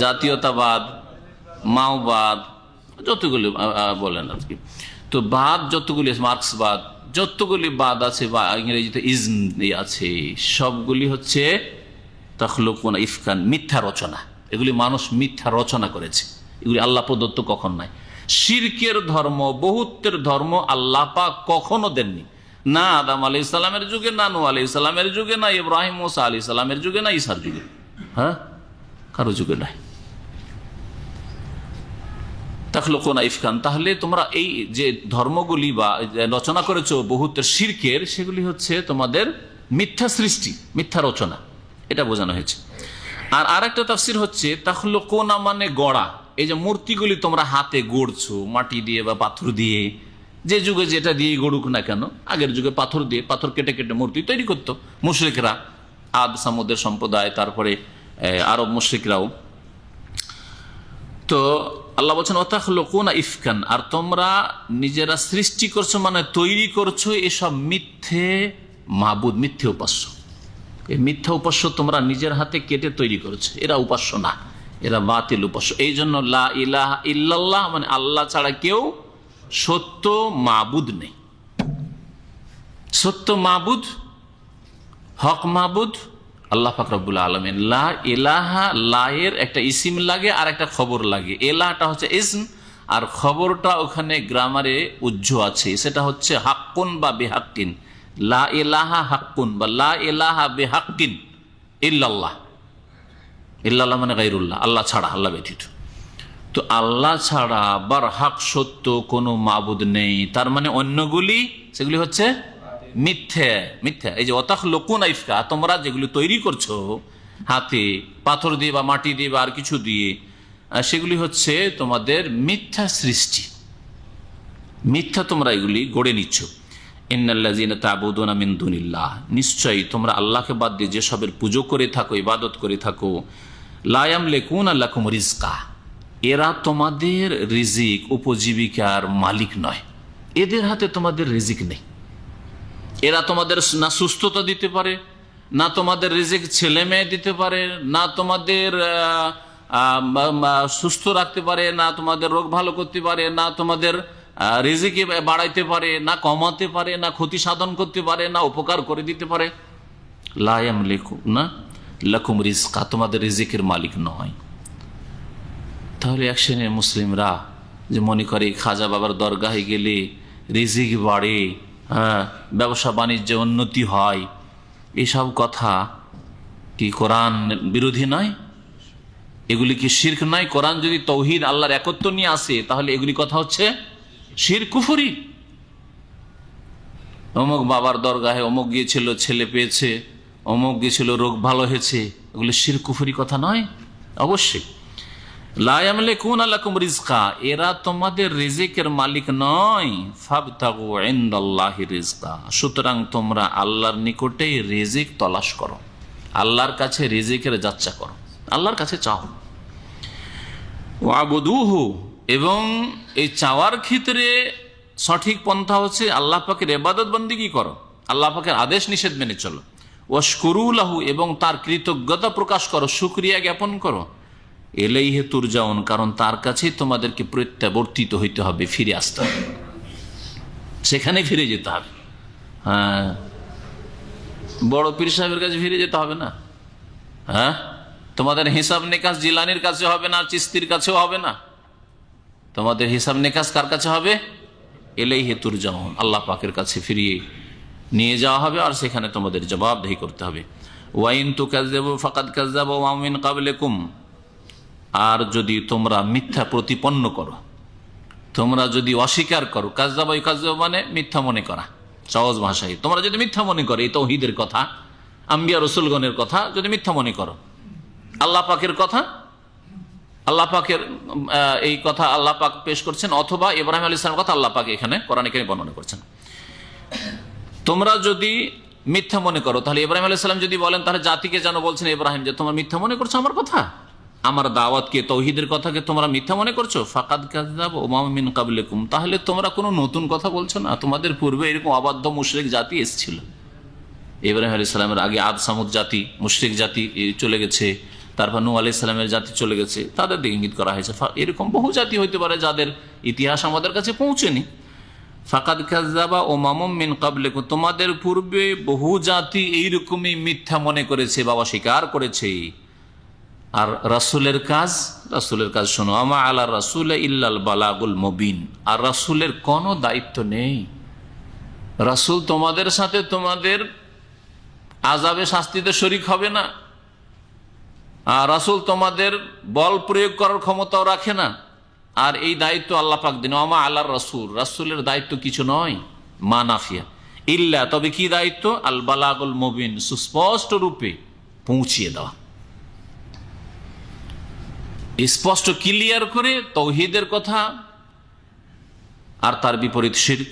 জাতীয়তাবাদ, মাওবাদ, যতগুলি বলেন আর কি। তো বাদ যতগুলি মার্ক্সবাদ যতগুলি বাদ আছে বা ইংরেজিতে ইজম আছে, সবগুলি হচ্ছে তাখলুকুনা ইফকান, মিথ্যা রচনা। এগুলি মানুষ মিথ্যা রচনা করেছে, এগুলি আল্লাহ প্রদত্ত কখন নাই। শিরকের ধর্ম, বহুত্বের ধর্ম আল্লাহ পাক কখনো দেননি, না আদম আলাইহিস সালামের যুগে, না নূহ আলাইহিস সালামের যুগে, না ইব্রাহিম মুসা আলাইহিস সালামের যুগে, না ঈসার যুগে, হ্যাঁ কারো যুগে নাই। তাখলুকুনা ইফকান, তাহলে তোমরা এই যে ধর্মগুলি বা রচনা করেছো বহুত্বের শিরকের, সেগুলি হচ্ছে তোমাদের মিথ্যা সৃষ্টি, মিথ্যা রচনা, এটা বোঝানো হয়েছে। আর আরেকটা তাফসীর হচ্ছে তাখলুকুনা মানে গড়া। এই যে মূর্তিগুলি তোমরা হাতে গড়ছো মাটি দিয়ে বা পাথর দিয়ে, যে যুগে যেটা দিয়ে গড়ুক না কেন, আগের যুগে পাথর দিয়ে, পাথর কেটে কেটে মূর্তি তৈরি করতো মুশরিকরা, আদ সামুদের সম্প্রদায়, তারপরে আরব মুশরিকরাও। তো আল্লাহ বলছেন ওয়াতাখলুকুনা ইফকান, আর তোমরা নিজেরা সৃষ্টি করছো মানে তৈরি করছো এসব মিথ্যে মাবুদ, মিথ্যে উপাস্য। এই মিথ্যা উপাস্য তোমরা নিজের হাতে কেটে তৈরি করেছো, এরা উপাস্য না, এরা বাতিল উপাস্য। এই জন্য লা ইলাহা ইল্লাল্লাহ মানে আল্লাহ ছাড়া কেউ সত্য মাবুদ নেই। সত্য মাবুদ, হক মাবুদ আল্লাহ পাক রব্বুল আলামিন। লা ইলাহা, লা এর একটা ইসিম লাগে আর একটা খবর লাগে। এলাহটা হচ্ছে ইসম, আর খবরটা ওখানে গ্রামারে উজ্জ আছে, সেটা হচ্ছে হাক্কুন বা বেহাক্কিন। লা ইলাহা হাক্কুন বা লা ইলাহা বেহাক্কিন ইল্লাল্লাহ। ইল্লাল্লাহ মানে গায়রুল্লাহ, আল্লাহ ছাড়া, আল্লাহ ব্যতীত। তো আল্লাহ ছাড়া বার হক সত্য কোনো মাবুদ নেই, তার মানে অন্যগুলি সেগুলি হচ্ছে মিথ্যা, মিথ্যা। এই যে ওয়াতাখলুকুনা ইফকা, তোমরা যেগুলি তৈরি করছো হাতে পাথর দিয়ে বা মাটি দিয়ে বা আর কিছু দিয়ে, সেগুলি হচ্ছে তোমাদের মিথ্যা সৃষ্টি, মিথ্যা তোমরা এগুলি গড়ে নিচ্ছ। ইন্নাল্লাযীনা তা'বুদুনা মিন দুনিল্লাহ, নিশ্চয়ই তোমরা আল্লাহকে বাদ দিয়ে যেসবের পুজো করে থাকো, ইবাদত করে থাকো, লা ইয়ামলিকুনা লাকুম রিজকা, এরা তোমাদের রিজিক উপজীবিকার মালিক নয়, এদের হাতে তোমাদের রিজিক নেই। এরা তোমাদের না সুস্থতা দিতে পারে, না তোমাদের রিজিক ছেলে মেয়ে দিতে পারে, না তোমাদের সুস্থ রাখতে পারে, না তোমাদের রোগ ভালো করতে পারে, না তোমাদের রিজিকে বাড়াইতে পারে, না কমাতে পারে, না ক্ষতি সাধন করতে পারে, না উপকার করে দিতে পারে। লা ইয়ামলিকুনা লাকুম রিজকা, তোমাদের রিজিকের মালিক নয়। তাহলে এক শ্রেণীর মুসলিমরা যে মনে করে খাজা বাবার দরগাহে গেলে রিজিক বাড়ে, হ্যাঁ ব্যবসা বাণিজ্যে উন্নতি হয়, এসব কথা কি কোরআন বিরোধী নয়? এগুলি কি শিরক নয়? কোরআন যদি তৌহিদ আল্লাহর একত্ব নিয়ে আসে, তাহলে এগুলি কথা হচ্ছে শিরক, কুফরি। অমুক বাবার দরগাহে অমুক গিয়েছিল ছেলে পেয়েছে, অমুক গিয়েছিল রোগ ভালো হয়েছে, এগুলি শিরক কুফরি কথা নয়? অবশ্যই। লা ইয়ামলিকুনা লাকুম রিজকা, এরা তোমাদের রিজিকের মালিক নয়। ফাবতাগু ইনদাল্লাহি রিজকা, সুতরাং তোমরা আল্লাহর নিকটেই রিজিক তলাশ করো, আল্লাহর কাছে রিজিকের যাচ্ছা করো, আল্লাহর কাছে চাও। ওয়াবুদুহু, এবং এই চাওয়ার ক্ষেত্রে সঠিক পন্থা হচ্ছে আল্লাহ পাকের ইবাদত বন্দেগী করো, আল্লাহ পাকের আদেশ নিষেধ মেনে চলো। ওয়াশকুরু লাহু, এবং তার কৃতজ্ঞতা প্রকাশ করো, শুকরিয়া জ্ঞাপন করো। ইলাইহি তুরজাউন, কারণ তার কাছেই তোমাদেরকে প্রত্যাবর্তিত হইতে হবে, ফিরে আসতে হবে, সেখানে ফিরে যেতে হবে। হ্যাঁ, বড় পীর সাহেবের কাছে ফিরে যেতে হবে না? হ্যাঁ, তোমাদের হিসাব নিকাশ জিলানির কাছে হবে না, চিস্তির কাছেও হবে না, তোমাদের হিসাব নিকাশ কার কাছে হবে? ইলাইহি তুরজাউন, আল্লাহ পাকের কাছে ফিরিয়ে নিয়ে যাওয়া হবে, আর সেখানে তোমাদের জবাবদেহি করতে হবে। ওয়াইন তুকাজ্জিবু ফাকাদ কাজ্জাবা মান মিন ক্বাবলিকুম, আর যদি তোমরা মিথ্যা প্রতিপন্ন করো, তোমরা যদি অস্বীকার করো, কাজ্জাবা ইউকাজ্জিবু মানে মিথ্যা মনে করা, সহজ ভাষায় তোমরা যদি মিথ্যা মনে করো এই তাওহীদের কথা, আম্বিয়া রাসূলগণের কথা যদি মিথ্যা মনে করো, আল্লাহ পাকের কথা, আল্লাহ পাকের এই কথা আল্লাহ পাক পেশ করছেন, অথবা ইব্রাহিম আলাইহিস সালামের কথা আল্লাহ পাক এখানে কোরআনে কারীমে বর্ণনা করছেন। তোমরা যদি মিথ্যা মনে করো, তাহলে ইব্রাহিম আলাইহিস সালাম যদি বলেন, তাহলে জাতিকে যেন বলছেন ইব্রাহিম যে তোমরা মিথ্যা মনে করছো আমার কথা, আমার দাওয়াতকে, তৌহিদের কথাকে তোমরা মিথ্যা মনে করছো। ফাকাদ কাযযাবা উমাম মিন ক্বাবলিকুম, তাহলে তোমরা কোনো নতুন কথা বলছো না, তোমাদের পূর্বে এরকম অবাধ্য মুশরিক জাতি এসেছিল। ইব্রাহিম আলাইহিস সালামের আগে আদ সামুদ জাতি, মুশরিক জাতি চলে গেছে, তারপর নূহ আলাইহিস সালামের জাতি চলে গেছে, তাদের দিকে ইঙ্গিত করা হয়েছে। এরকম বহু জাতি হইতে পারে যাদের ইতিহাস আমাদের কাছে পৌঁছেনি। ফাকাদ কাযযাবা উমামুম মিন ক্বাবলিকুম, তোমাদের পূর্বে বহু জাতি এইরকমই মিথ্যা মনে করেছে বা অস্বীকার করেছে। আর রাসূলের কাজ শোনো, আমা আলা রাসূল ইল্লাল বালাগুল মুবিন, আর রাসূলের কোনো দায়িত্ব নেই। রাসূল তোমাদের সাথে তোমাদের আযাবে শাস্তিতে শরীক হবে না, আর রাসূল তোমাদের বল প্রয়োগ করার ক্ষমতাও রাখে না। আর এই দায়িত্ব আল্লাহ পাক দিন। আমা আলার রাসূল, রাসূলের দায়িত্ব কিছু নয়, মা নাফিয়া, ইল্লা তবে কি দায়িত্ব, আল বালাগুল মুবিন, সুস্পষ্ট রূপে পৌঁছিয়ে দেওয়া, স্পষ্ট ক্লিয়ার করে তাওহীদের কথা আর তার বিপরীত শিরক,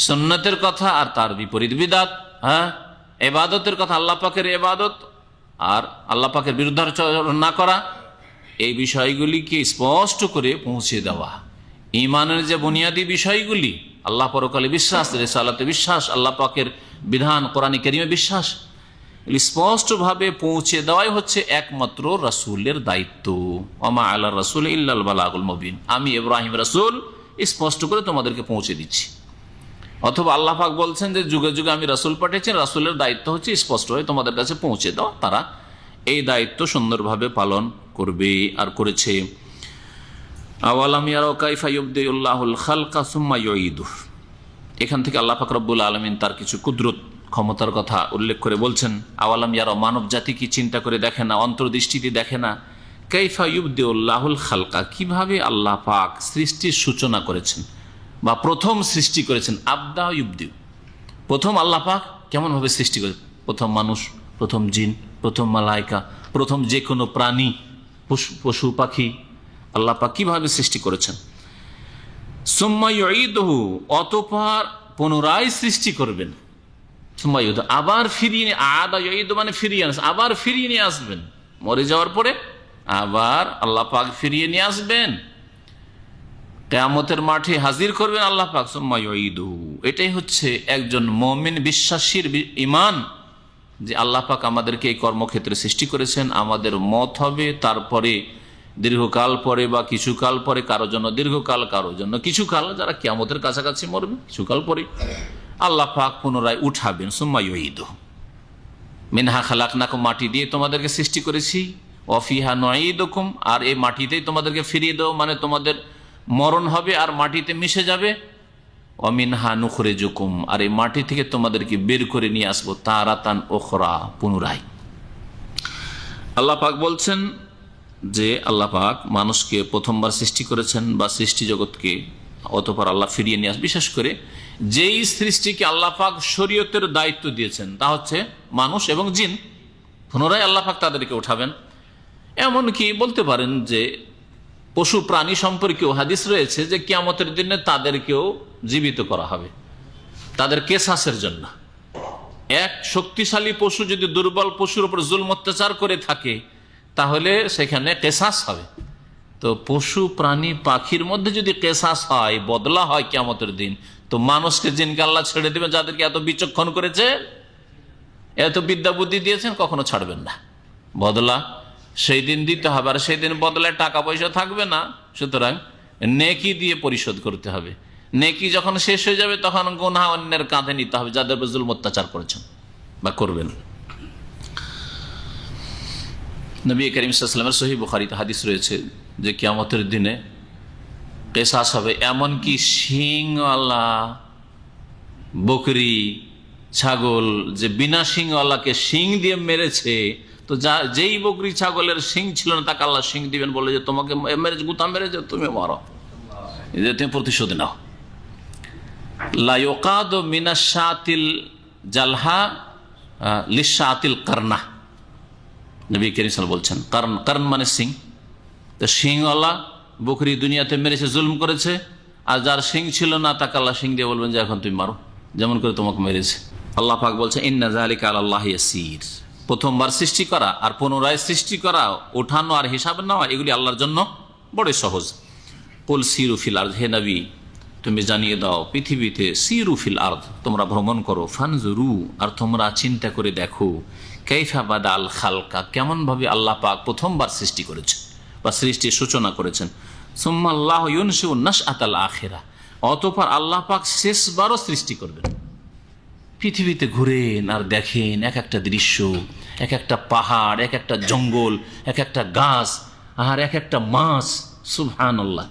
সুন্নতের কথা আর তার বিপরীত বিদআত, ইবাদতের কথা, আল্লাহ পাকের ইবাদত আর আল্লাহ পাকের বিরুদ্ধাচরণ না করা, এই বিষয়গুলিকে স্পষ্ট করে পৌঁছে দেওয়া। ঈমানের যে বুনিয়াদী বিষয়গুলি, আল্লাহ পরকালে বিশ্বাস, রিসালাতে বিশ্বাস, আল্লাহ পাকের বিধান কোরআনে কারীমে বিশ্বাস, স্পষ্টভাবে পৌঁছে দেওয়াই হচ্ছে একমাত্র রাসূলের দায়িত্ব। ওমা আলা রাসূল ইল্লাল বালাগুল মুবিন, আমি ইব্রাহিম রাসূল স্পষ্ট করে তোমাদেরকে পৌঁছে দিচ্ছি। অথবা আল্লাহ পাক বলছেন যে যুগে যুগে আমি রাসূল পাঠিয়েছি, রাসূলের দায়িত্ব হচ্ছে স্পষ্ট হয়ে তোমাদের কাছে পৌঁছে দেওয়া। তারা এই দায়িত্ব সুন্দরভাবে পালন করবে আর করেছে। আওয়ালাম ইয়ারাউ কাইফা ইউবদিউল্লাহুল খালকা সুম্মা ইউঈদুহু, এখান থেকে আল্লাহ পাক রব্বুল আলামিন তার কিছু কুদরত ক্ষমতার কথা উল্লেখ করে বলছেন। আওয়ালাম ইয়ারাউ, মানব জাতি কি চিন্তা করে দেখে না, অন্তর্দৃষ্টিতে দেখে না, কাইফা ইউবদিউল্লাহুল খালকা, কিভাবে আল্লাহ পাক সৃষ্টির সূচনা করেছেন বা প্রথম সৃষ্টি করেছেন। আবদা ইউবদিউ, প্রথম আল্লাহ পাক কেমন ভাবে সৃষ্টি করেছেন, প্রথম মানুষ, প্রথম জিন, প্রথম মালায়েকা, প্রথম যে কোনো প্রাণী, পশু পাখি, আল্লাহ পাক কিভাবে সৃষ্টি করেছেন। সুম্মা ইউঈদুহু, অতঃপর পুনরায় সৃষ্টি করবেন। সুম্মা ইউঈদুহু, আবার ফিরিয়ে, আদা ইউঈদু মানে ফিরিয়ে আনবেন, আবার ফিরিয়ে নিয়ে আসবেন, মরে যাওয়ার পরে আবার আল্লাহ পাক ফিরিয়ে নিয়ে আসবেন, কিয়ামতের মাঠে হাজির করবেন আল্লাহ পাক। সুম্মা ইউঈদুহু, এটাই হচ্ছে একজন মুমিন বিশ্বাসীর ঈমান, যে আল্লাহ পাক আমাদেরকে এই কর্মক্ষেত্রে সৃষ্টি করেছেন, আমাদের মত হবে, তারপরে দীর্ঘকাল পরে বা কিছুকাল পরে, কারোর জন্য দীর্ঘকাল, কারোর জন্য কিছুকাল, যারা কিয়ামতের কাছাকাছি মরবে কিছুকাল পরে আল্লাহ পাক পুনরায় উঠাবেন। সুম্মা ইউঈদুহু, মিনহা খালাকনাকুম, মাটি দিয়ে তোমাদেরকে সৃষ্টি করেছি, ওয়া ফিহা নুঈদুকুম, আর এই মাটিতেই তোমাদেরকে ফিরিয়ে দেব, মানে তোমাদের মরণ হবে আর মাটিতে মিশে যাবে। ওয়া মিনহা নুখরিজুকুম, আর এই মাটি থেকে তোমাদেরকে বের করে নিয়ে আসবো তারাতান উখরা, পুনরায়। আল্লাহ পাক বলছেন যে আল্লাহ পাক মানুষকে প্রথমবার সৃষ্টি করেছেন বা সৃষ্টি জগৎকে, অতঃপর আল্লাহ ফিরিয়ে নিয়ে আসবে। বিশেষ করে যেই সৃষ্টিকে আল্লাহ পাক শরীয়তের দায়িত্ব দিয়েছেন তা হচ্ছে মানুষ এবং জিন, পুনরায় আল্লাহ পাক তাদেরকে উঠাবেন। এমনকি বলতে পারেন যে পশু প্রাণী সম্পর্কেও হাদিস রয়েছে যে কিয়ামতের দিনে তাদেরকেও জীবিত করা হবে, তাদের কেসাসের জন্য। এক শক্তিশালী পশু যদি দুর্বল পশুর উপর জুলম অত্যাচার করে থাকে, তাহলে সেখানে কেসাস হবে। তো পশু প্রাণী পাখির মধ্যে যদি কেসাস হয়, বদলা হয় কিয়ামতের দিন, তো মানুষকে জিনকে আল্লাহ ছেড়ে দেবেন, যাদেরকে এত বিচক্ষণ করেছে, এত বিদ্যা বুদ্ধি দিয়েছেন, কখনো ছাড়বেন না। বদলা সেই দিন দিতে হবে, আর সেই দিন বদলায় টাকা পয়সা থাকবে না, সুতরাং নেকি দিয়ে পরিশোধ করতে হবে। নেকি যখন শেষ হয়ে যাবে তখন গুনাহ অন্যের কাঁধে নিতে হবে, যাদের উপর জুলম অত্যাচার করেছেন বা করবেন। নবী করিম সাল্লাল্লাহু আলাইহি ওয়াসাল্লামের সহিহ বুখারীতে হাদিস রয়েছে যে কিয়ামতের দিনে কিসাস হবে। এমনকি শিংওয়ালা বকরি, ছাগল, যে বিনা শিংওয়ালাকে শিং দিয়ে মেরেছে, তো যেই বকরি ছাগলের শিং ছিল না তাকে আল্লাহ শিং দিবেন, বলে যে তোমাকে মেরেছে, গুতা মেরেছে, তুমি মারো, তুমি প্রতিশোধ নাও। লা ইউকাদু মিনাশ শাতিল জালহা লিশাতিল কারনা, নবী করিম সাল্লাল্লাহু আলাইহি ওয়াসাল্লাম বলছেন। কারণ মানে সিং, তো শিংওয়ালা বকরি দুনিয়াতে মেরেছে, জুলম করেছে, আর যার শিং ছিল না তাকে আল্লাহ শিং দিয়ে বলবেন যে এখন তুমি মারো, যেমন করে তোমাকে মেরেছে। আল্লাহ পাক বলছেন ইন্না যালিকা আলাল্লাহি ইয়াসির, প্রথমবার সৃষ্টি করা আর পুনরায় সৃষ্টি করা, ওঠানো আর হিসাব নেওয়া, এগুলি আল্লাহর জন্য বড় সহজ। কুল সিরু ফিল আরদ, হে নবী তুমি জানিয়ে দাও পৃথিবীতে, সিরু ফিল আরদ, তোমরা ভ্রমণ করো, ফানজুরু, আর তোমরা চিন্তা করে দেখো, কাইফা বাদা আল খালকা, কেমন ভাবে আল্লাহ পাক প্রথমবার সৃষ্টি করেছেন বা সৃষ্টির সূচনা করেছেন। সুম্মা আল্লাহু ইউনশিউ নাশআতাল আখিরা, অতঃপর আল্লাহ পাক শেষবারও সৃষ্টি করবেন। পৃথিবীতে ঘুরেন আর দেখেন এক একটা দৃশ্য, এক একটা পাহাড়, এক একটা জঙ্গল, এক একটা গাছ, আর এক একটা মাছ, সুবহানাল্লাহ।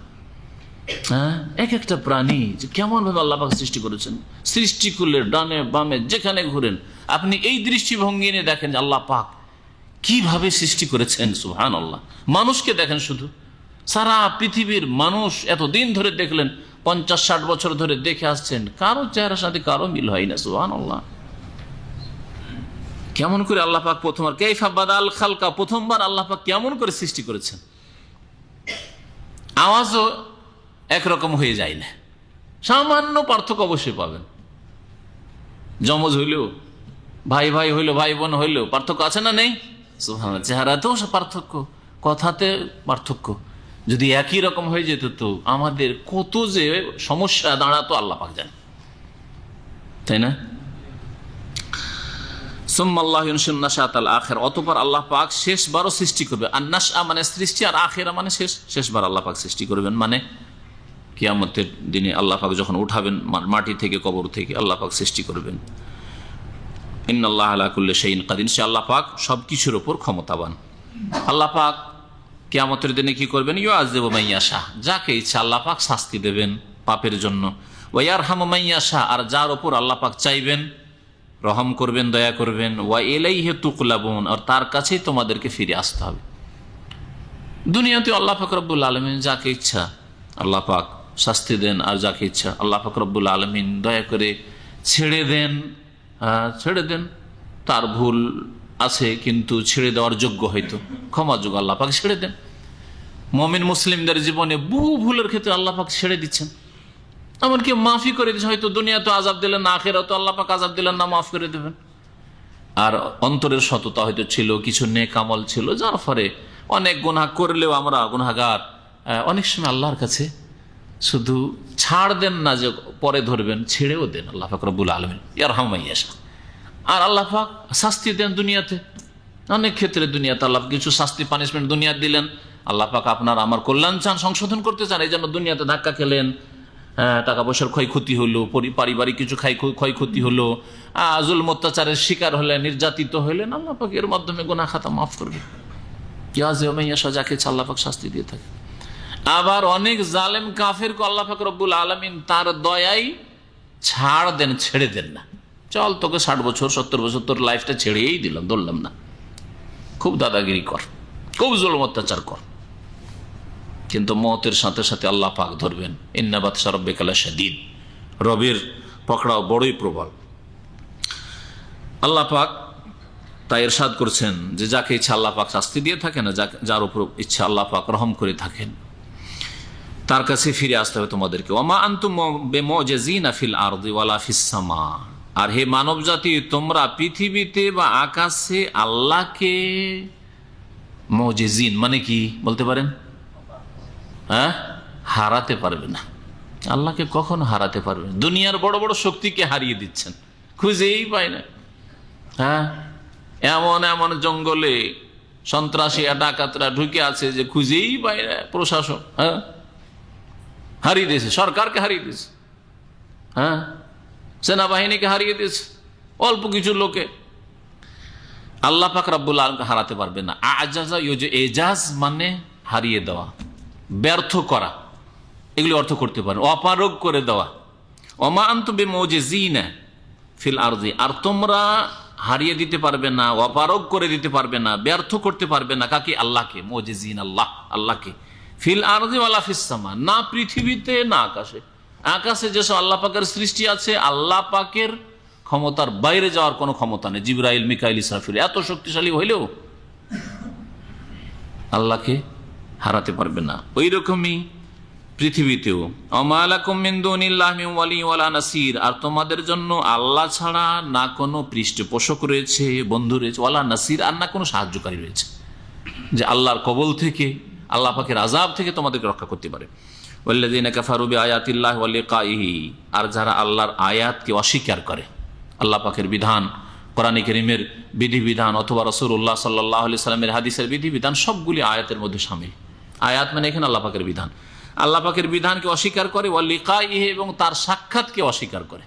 হ্যাঁ, এক একটা প্রাণী যে কেমন ভাবে আল্লাহ পাক সৃষ্টি করেছেন। সৃষ্টি করলে ডানে বামে যেখানে ঘুরেন আপনি এই দৃষ্টিভঙ্গি নিয়ে দেখেন যে আল্লাহ পাক কিভাবে সৃষ্টি করেছেন, সুবহানাল্লাহ। মানুষকে দেখেন, শুধু সারা পৃথিবীর মানুষ এতদিন ধরে দেখলেন, 50-60 বছর ধরে দেখে আসছেন, কারো চেহারার সাথে কারো মিল হয় না, সুবহানাল্লাহ। কেমন করে আল্লাহ পাক প্রথমবার, কাইফা বাদাল খালকা, প্রথমবার আল্লাহ পাক কেমন করে সৃষ্টি করেছেন। আওয়াজও একরকম হয়ে যায় না, সামান্য পার্থক্য অবশ্যই পাবেন। যমজ হইলেও, ভাই ভাই হইলো, ভাই বোন হইলেও পার্থক্য আছে না নেই? সুবহানাল্লাহ। চেহারাতেও পার্থক্য, কথাতে পার্থক্য। যদি একই রকম হয়ে যেত তো আমাদের কত যে সমস্যা দাঁড়াতো আল্লাহ পাক জানে, তাই না? অতঃপর আল্লাহ পাক শেষবারও সৃষ্টি করবে। আর নাশআ মানে সৃষ্টি, আর আখিরা মানে শেষবার আল্লাহ পাক সৃষ্টি করবেন, মানে কিয়ামতের দিনে আল্লাহ পাক যখন উঠাবেন মাটি থেকে, কবর থেকে আল্লাহ পাক সৃষ্টি করবেন। ইন্নাল্লাহ আলা কুল্লি শাইইন কাদির, সে আল্লাহ পাক সবকিছুর উপর ক্ষমতাবান। আল্লাহ পাক কিয়ামতের দিনে কি করবেন? ইউআযিবু মান ইয়াশা, যাকে ইচ্ছা আল্লাহ পাক শাস্তি দেবেন পাপের জন্য। ওয়া ইয়ারহামু মান ইয়াশা, আর যার উপর আল্লাহ পাক চাইবেন রহম করবেন, দয়া করবেন। ওয়া ইলাইহি তুকলাবুন, আর তার কাছেই তোমাদেরকে ফিরে আসতে হবে। দুনিয়াতে আল্লাহ পাক রব্বুল আলামিন যাকে ইচ্ছা আল্লাহ পাক শাস্তি দেন, আর যাকে ইচ্ছা আল্লাহ পাক রব্বুল আলামিন দয়া করে ছেড়ে দেন। ছেড়ে দেন, তার ভুল আছে কিন্তু ছেড়ে দেওয়ার যোগ্য, হয়তো ক্ষমা যোগ্য, আল্লাহ পাক ছেড়ে দেন। মুমিন মুসলিমদের জীবনে বহু ভুলের ক্ষেত্রে আল্লাহ পাক ছেড়ে দিচ্ছেন, এমনকি মাফি করে দিচ্ছেন। হয়তো দুনিয়া তো আযাব দিলেন না, আখিরাতে তো আল্লাহ পাক আযাব দিলেন না, মাফ করে দেবেন। আর অন্তরের সততা হয়তো ছিল, কিছু নেক আমল ছিল, যার ফলে অনেক গুনাহ করলেও আমরা গুনাহগার অনেক সময় আল্লাহর কাছে শুধু ছাড় দেন না যে পরে ধরবেন, ছেড়েও দেন আল্লাহ পাক রব্বুল আলামিন, ইয়ারহামু মান ইয়াশা। আর আল্লাহ পাক শাস্তি দেন দুনিয়াতে, অনেক ক্ষেত্রে দুনিয়াতে আল্লাহ কিছু শাস্তি পানিশমেন্ট দুনিয়া দিলেন। আল্লাহ পাক আপনার আমার কল্যাণ চান, সংশোধন করতে চান, এই জন্য দুনিয়াতে ধাক্কা খেলেন, টাকা পয়সার ক্ষয়ক্ষতি হলো, পারিবারিক কিছু ক্ষয়ক্ষতি হলো, জুলম অত্যাচারের শিকার হলেন, নির্যাতিত হলেন, আল্লাহ পাক এর মাধ্যমে গুনাহ খাতা মাফ করবে। ইয়াযিবু মান ইয়াশা, যাকে ইচ্ছা আল্লাহ পাক শাস্তি দিয়ে থাকে। আবার অনেক জালেম কাফেরকে আল্লাহ পাক রব্বুল আলামিন তার দয়াই ছাড় দেন, ছেড়ে দেন না। চল তোকে 60 বছর 70 বছর তোর লাইফটা ছেড়েই দিলাম, ধরলাম না, খুব দাদাগিরি কর, খুব জুলম অত্যাচার কর, কিন্তু মওতের সাথে সাথে আল্লাহ পাক ধরবেন। ইন্না বাতশা রাব্বিকা লাশাদীদ, রবের পকড়াও বড়ই প্রবল। আল্লাহ পাক তাই ইরশাদ করছেন যে যাকে ইচ্ছা আল্লাহ পাক শাস্তি দিয়ে থাকেন, যার উপর ইচ্ছা আল্লাহ পাক রহম করে থাকেন, তার কাছে ফিরে আসতে হবে তোমাদেরকে। ওমা আনতুম বিমুজিজিনা ফিল আরদি ওয়ালা ফিস সামা, আর হে মানব জাতি, তোমরা পৃথিবীতে বা আকাশে আল্লাহকে মুজিজিন মানে কি বলতে পারেন? হারাতে পারবে না। আল্লাহকে কখনো হারাতে পারবে না। দুনিয়ার বড় বড় শক্তিকে হারিয়ে দিচ্ছেন, খুঁজেই পায় না। এমন এমন জঙ্গলে সন্ত্রাসী ডাকাতরা ঢুকে আছে যে খুঁজেই পায় না প্রশাসন। হারিয়ে দিয়েছে, সরকারকে হারিয়ে দিয়েছে, সেনাবাহিনীকে হারিয়ে দিয়েছে, অল্প কিছু লোকে। আল্লাহ পাক রব্বুল আলামিনকে হারাতে পারবে না। আজাজা এজাজ মানে হারিয়ে দেওয়া, ব্যর্থ করা, এগুলি অর্থ করতে পারেন, অপারগ করে দেওয়া। ওমা আনতুম বিমুজিজিনা ফিল আরদি, আর তোমরা হারিয়ে দিতে পারবে না, অপারগ করে দিতে পারবে না, ব্যর্থ করতে পারবে না। কাকে? আল্লাহকে। মুজিজিন আল্লাহ, আল্লাহকে। ফিল আরদি ওয়ালা ফিস সামা, না পৃথিবীতে না আকাশে। আকাশে যেসব আল্লাহ পাকের সৃষ্টি আছে, আল্লাহ পাকের ক্ষমতার বাইরে যাওয়ার কোনো ক্ষমতা নেই। জিবরাইল, মিকাইল, ইসরাফিল এত শক্তিশালী হইলেও আল্লাহকে হারাতে পারবে না। ওই রকমই পৃথিবীতেও ওমা লাকুম মিন দুনিল্লাহি মিন ওয়ালি ওয়ালা নাসির, আর তোমাদের জন্য আল্লাহ ছাড়া না কোনো পৃষ্ঠপোষক রয়েছে, বন্ধু রয়েছে, ওয়ালা নাসির, আর না কোনো সাহায্যকারী রয়েছে যে আল্লাহর কবল থেকে, আল্লাহ পাকের আযাব থেকে তোমাদেরকে রক্ষা করতে পারে। ওয়াল্লাযীনা কাফারু বিআয়াতিল্লাহি ওয়া লিকাইহি, আর যারা আল্লাহর আয়াতকে অস্বীকার করে, আল্লাহ পাকের বিধান কোরআন কারীমের বিধিবিধান অথবা রাসূলুল্লাহ সাল্লাল্লাহু আলাইহি সাল্লামের হাদিসের বিধিবিধান সবগুলি আয়াতের মধ্যে শামিল। আয়াত মানে এখানে আল্লাহ পাকের বিধান। আল্লাহ পাকের বিধানকে অস্বীকার করে, ওয়া লিকাইহি, এবং তার সাক্ষাৎকে অস্বীকার করে।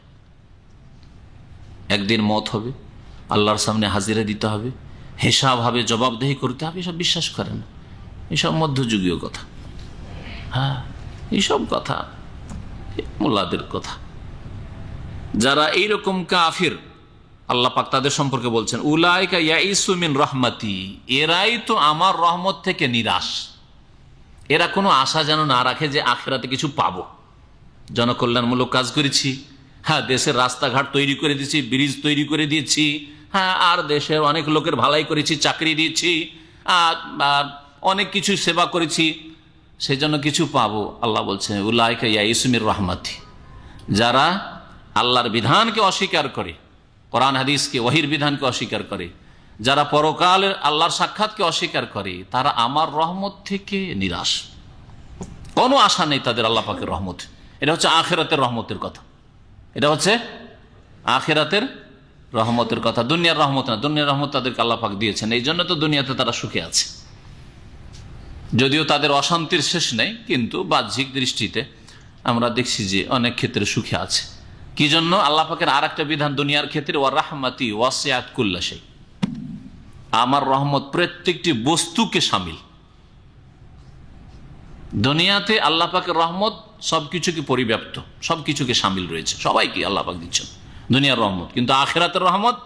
একদিন মওত হবে, আল্লাহর সামনে হাজিরা দিতে হবে, হিসাব হবে, জবাবদেহি করতে হবে, এসব বিশ্বাস করে না। এসব মধ্যযুগীয় কথা। হ্যাঁ, এইসব কথা মোল্লাদের কথা। যারা এইরকম কাফির, আল্লাহ পাক তাদের সম্পর্কে বলছেন, উলাইকা ইয়াইসু মিন রাহমাতি, এরাই তো আমার রহমত থেকে নিরাশ। এরা কোনো আশা যেন না রাখে যে আখিরাতে কিছু পাবো। জনকল্যাণমূলক কাজ করেছি, হ্যাঁ, দেশের রাস্তাঘাট তৈরি করে দিয়েছি, ব্রিজ তৈরি করে দিয়েছি, হ্যাঁ, আর দেশের অনেক লোকের ভালাই করেছি, চাকরি দিয়েছি, আর অনেক কিছু সেবা করেছি, সেই জন্য কিছু পাবো। আল্লাহ বলছেন উলাইকা ইয়াইসু মির রাহমাতি, যারা আল্লাহর বিধানকে অস্বীকার করে, কোরআন হাদিসকে, ওহীর বিধানকে অস্বীকার করে, যারা পরকালের আল্লাহর সাক্ষাৎকে অস্বীকার করে, তারা আমার রহমত থেকে নিরাশ। কোনো আশা নেই তাদের আল্লাহ পাকের রহমত। এটা হচ্ছে আখিরাতের রহমতের কথা। এটা হচ্ছে আখিরাতের রহমতের কথা, দুনিয়ার রহমত না। দুনিয়ার রহমত তাদেরকে আল্লাহ পাক দিয়েছেন, এই জন্য তো দুনিয়াতে তারা সুখে আছে। যদিও তাদের অশান্তির শেষ নেই, কিন্তু বাহ্যিক দৃষ্টিতে আমরা দেখছি যে অনেক ক্ষেত্রে সুখে আছে। কি জন্য? আল্লাহ পাকের আর একটা বিধান দুনিয়ার ক্ষেত্রে, ওয়া রাহমাতি ওয়াসিআত কুল্লা শাই, আমার রহমত প্রত্যেকটি বস্তুকে শামিল। দুনিয়াতে আল্লাহ পাকের রহমত সবকিছুকে পরিব্যাপ্ত, সবকিছুকে শামিল রয়েছে, সবাইকে আল্লাহ পাক দিচ্ছেন দুনিয়ার রহমত। কিন্তু আখিরাতের রহমত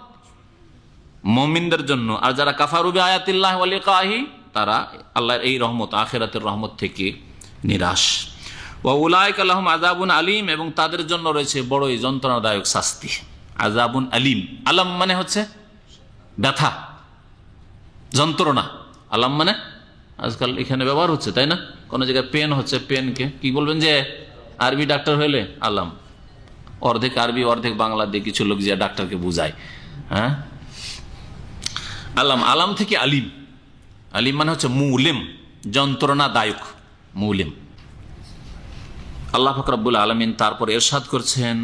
মুমিনদের জন্য। আর যারা কাফারু বিআয়াতিল্লাহি ওয়া লিকাহি, তারা আল্লাহর এই রহমত, আখিরাতের রহমত থেকে নিরাশ। ওয়া উলাইকা লাহুম আযাবুন আলীম, এবং তাদের জন্য রয়েছে বড়ই যন্ত্রণাদায়ক শাস্তি। আযাবুন আলীম, আলাম মানে হচ্ছে ব্যথা, যন্ত্রণা। আলাম মানে আজকাল এখানে ব্যবহার হচ্ছে, তাই না? কোনো জায়গায় পেন হচ্ছে, পেনকে কি বলবেন? যে আরবি ডাক্তার হইলে আলাম, অর্ধেক আরবি অর্ধেক বাংলা দিয়ে কিছু লোক যে ডাক্তারকে বুঝায়। হ্যাঁ, আলাম, আলাম থেকে আলিম। আলিম মানে হচ্ছে মুলিম, যন্ত্রণাদায়ক, মুলিম। আল্লাহ পাক রব্বুল আলামিন তারপর ইরশাদ করছেন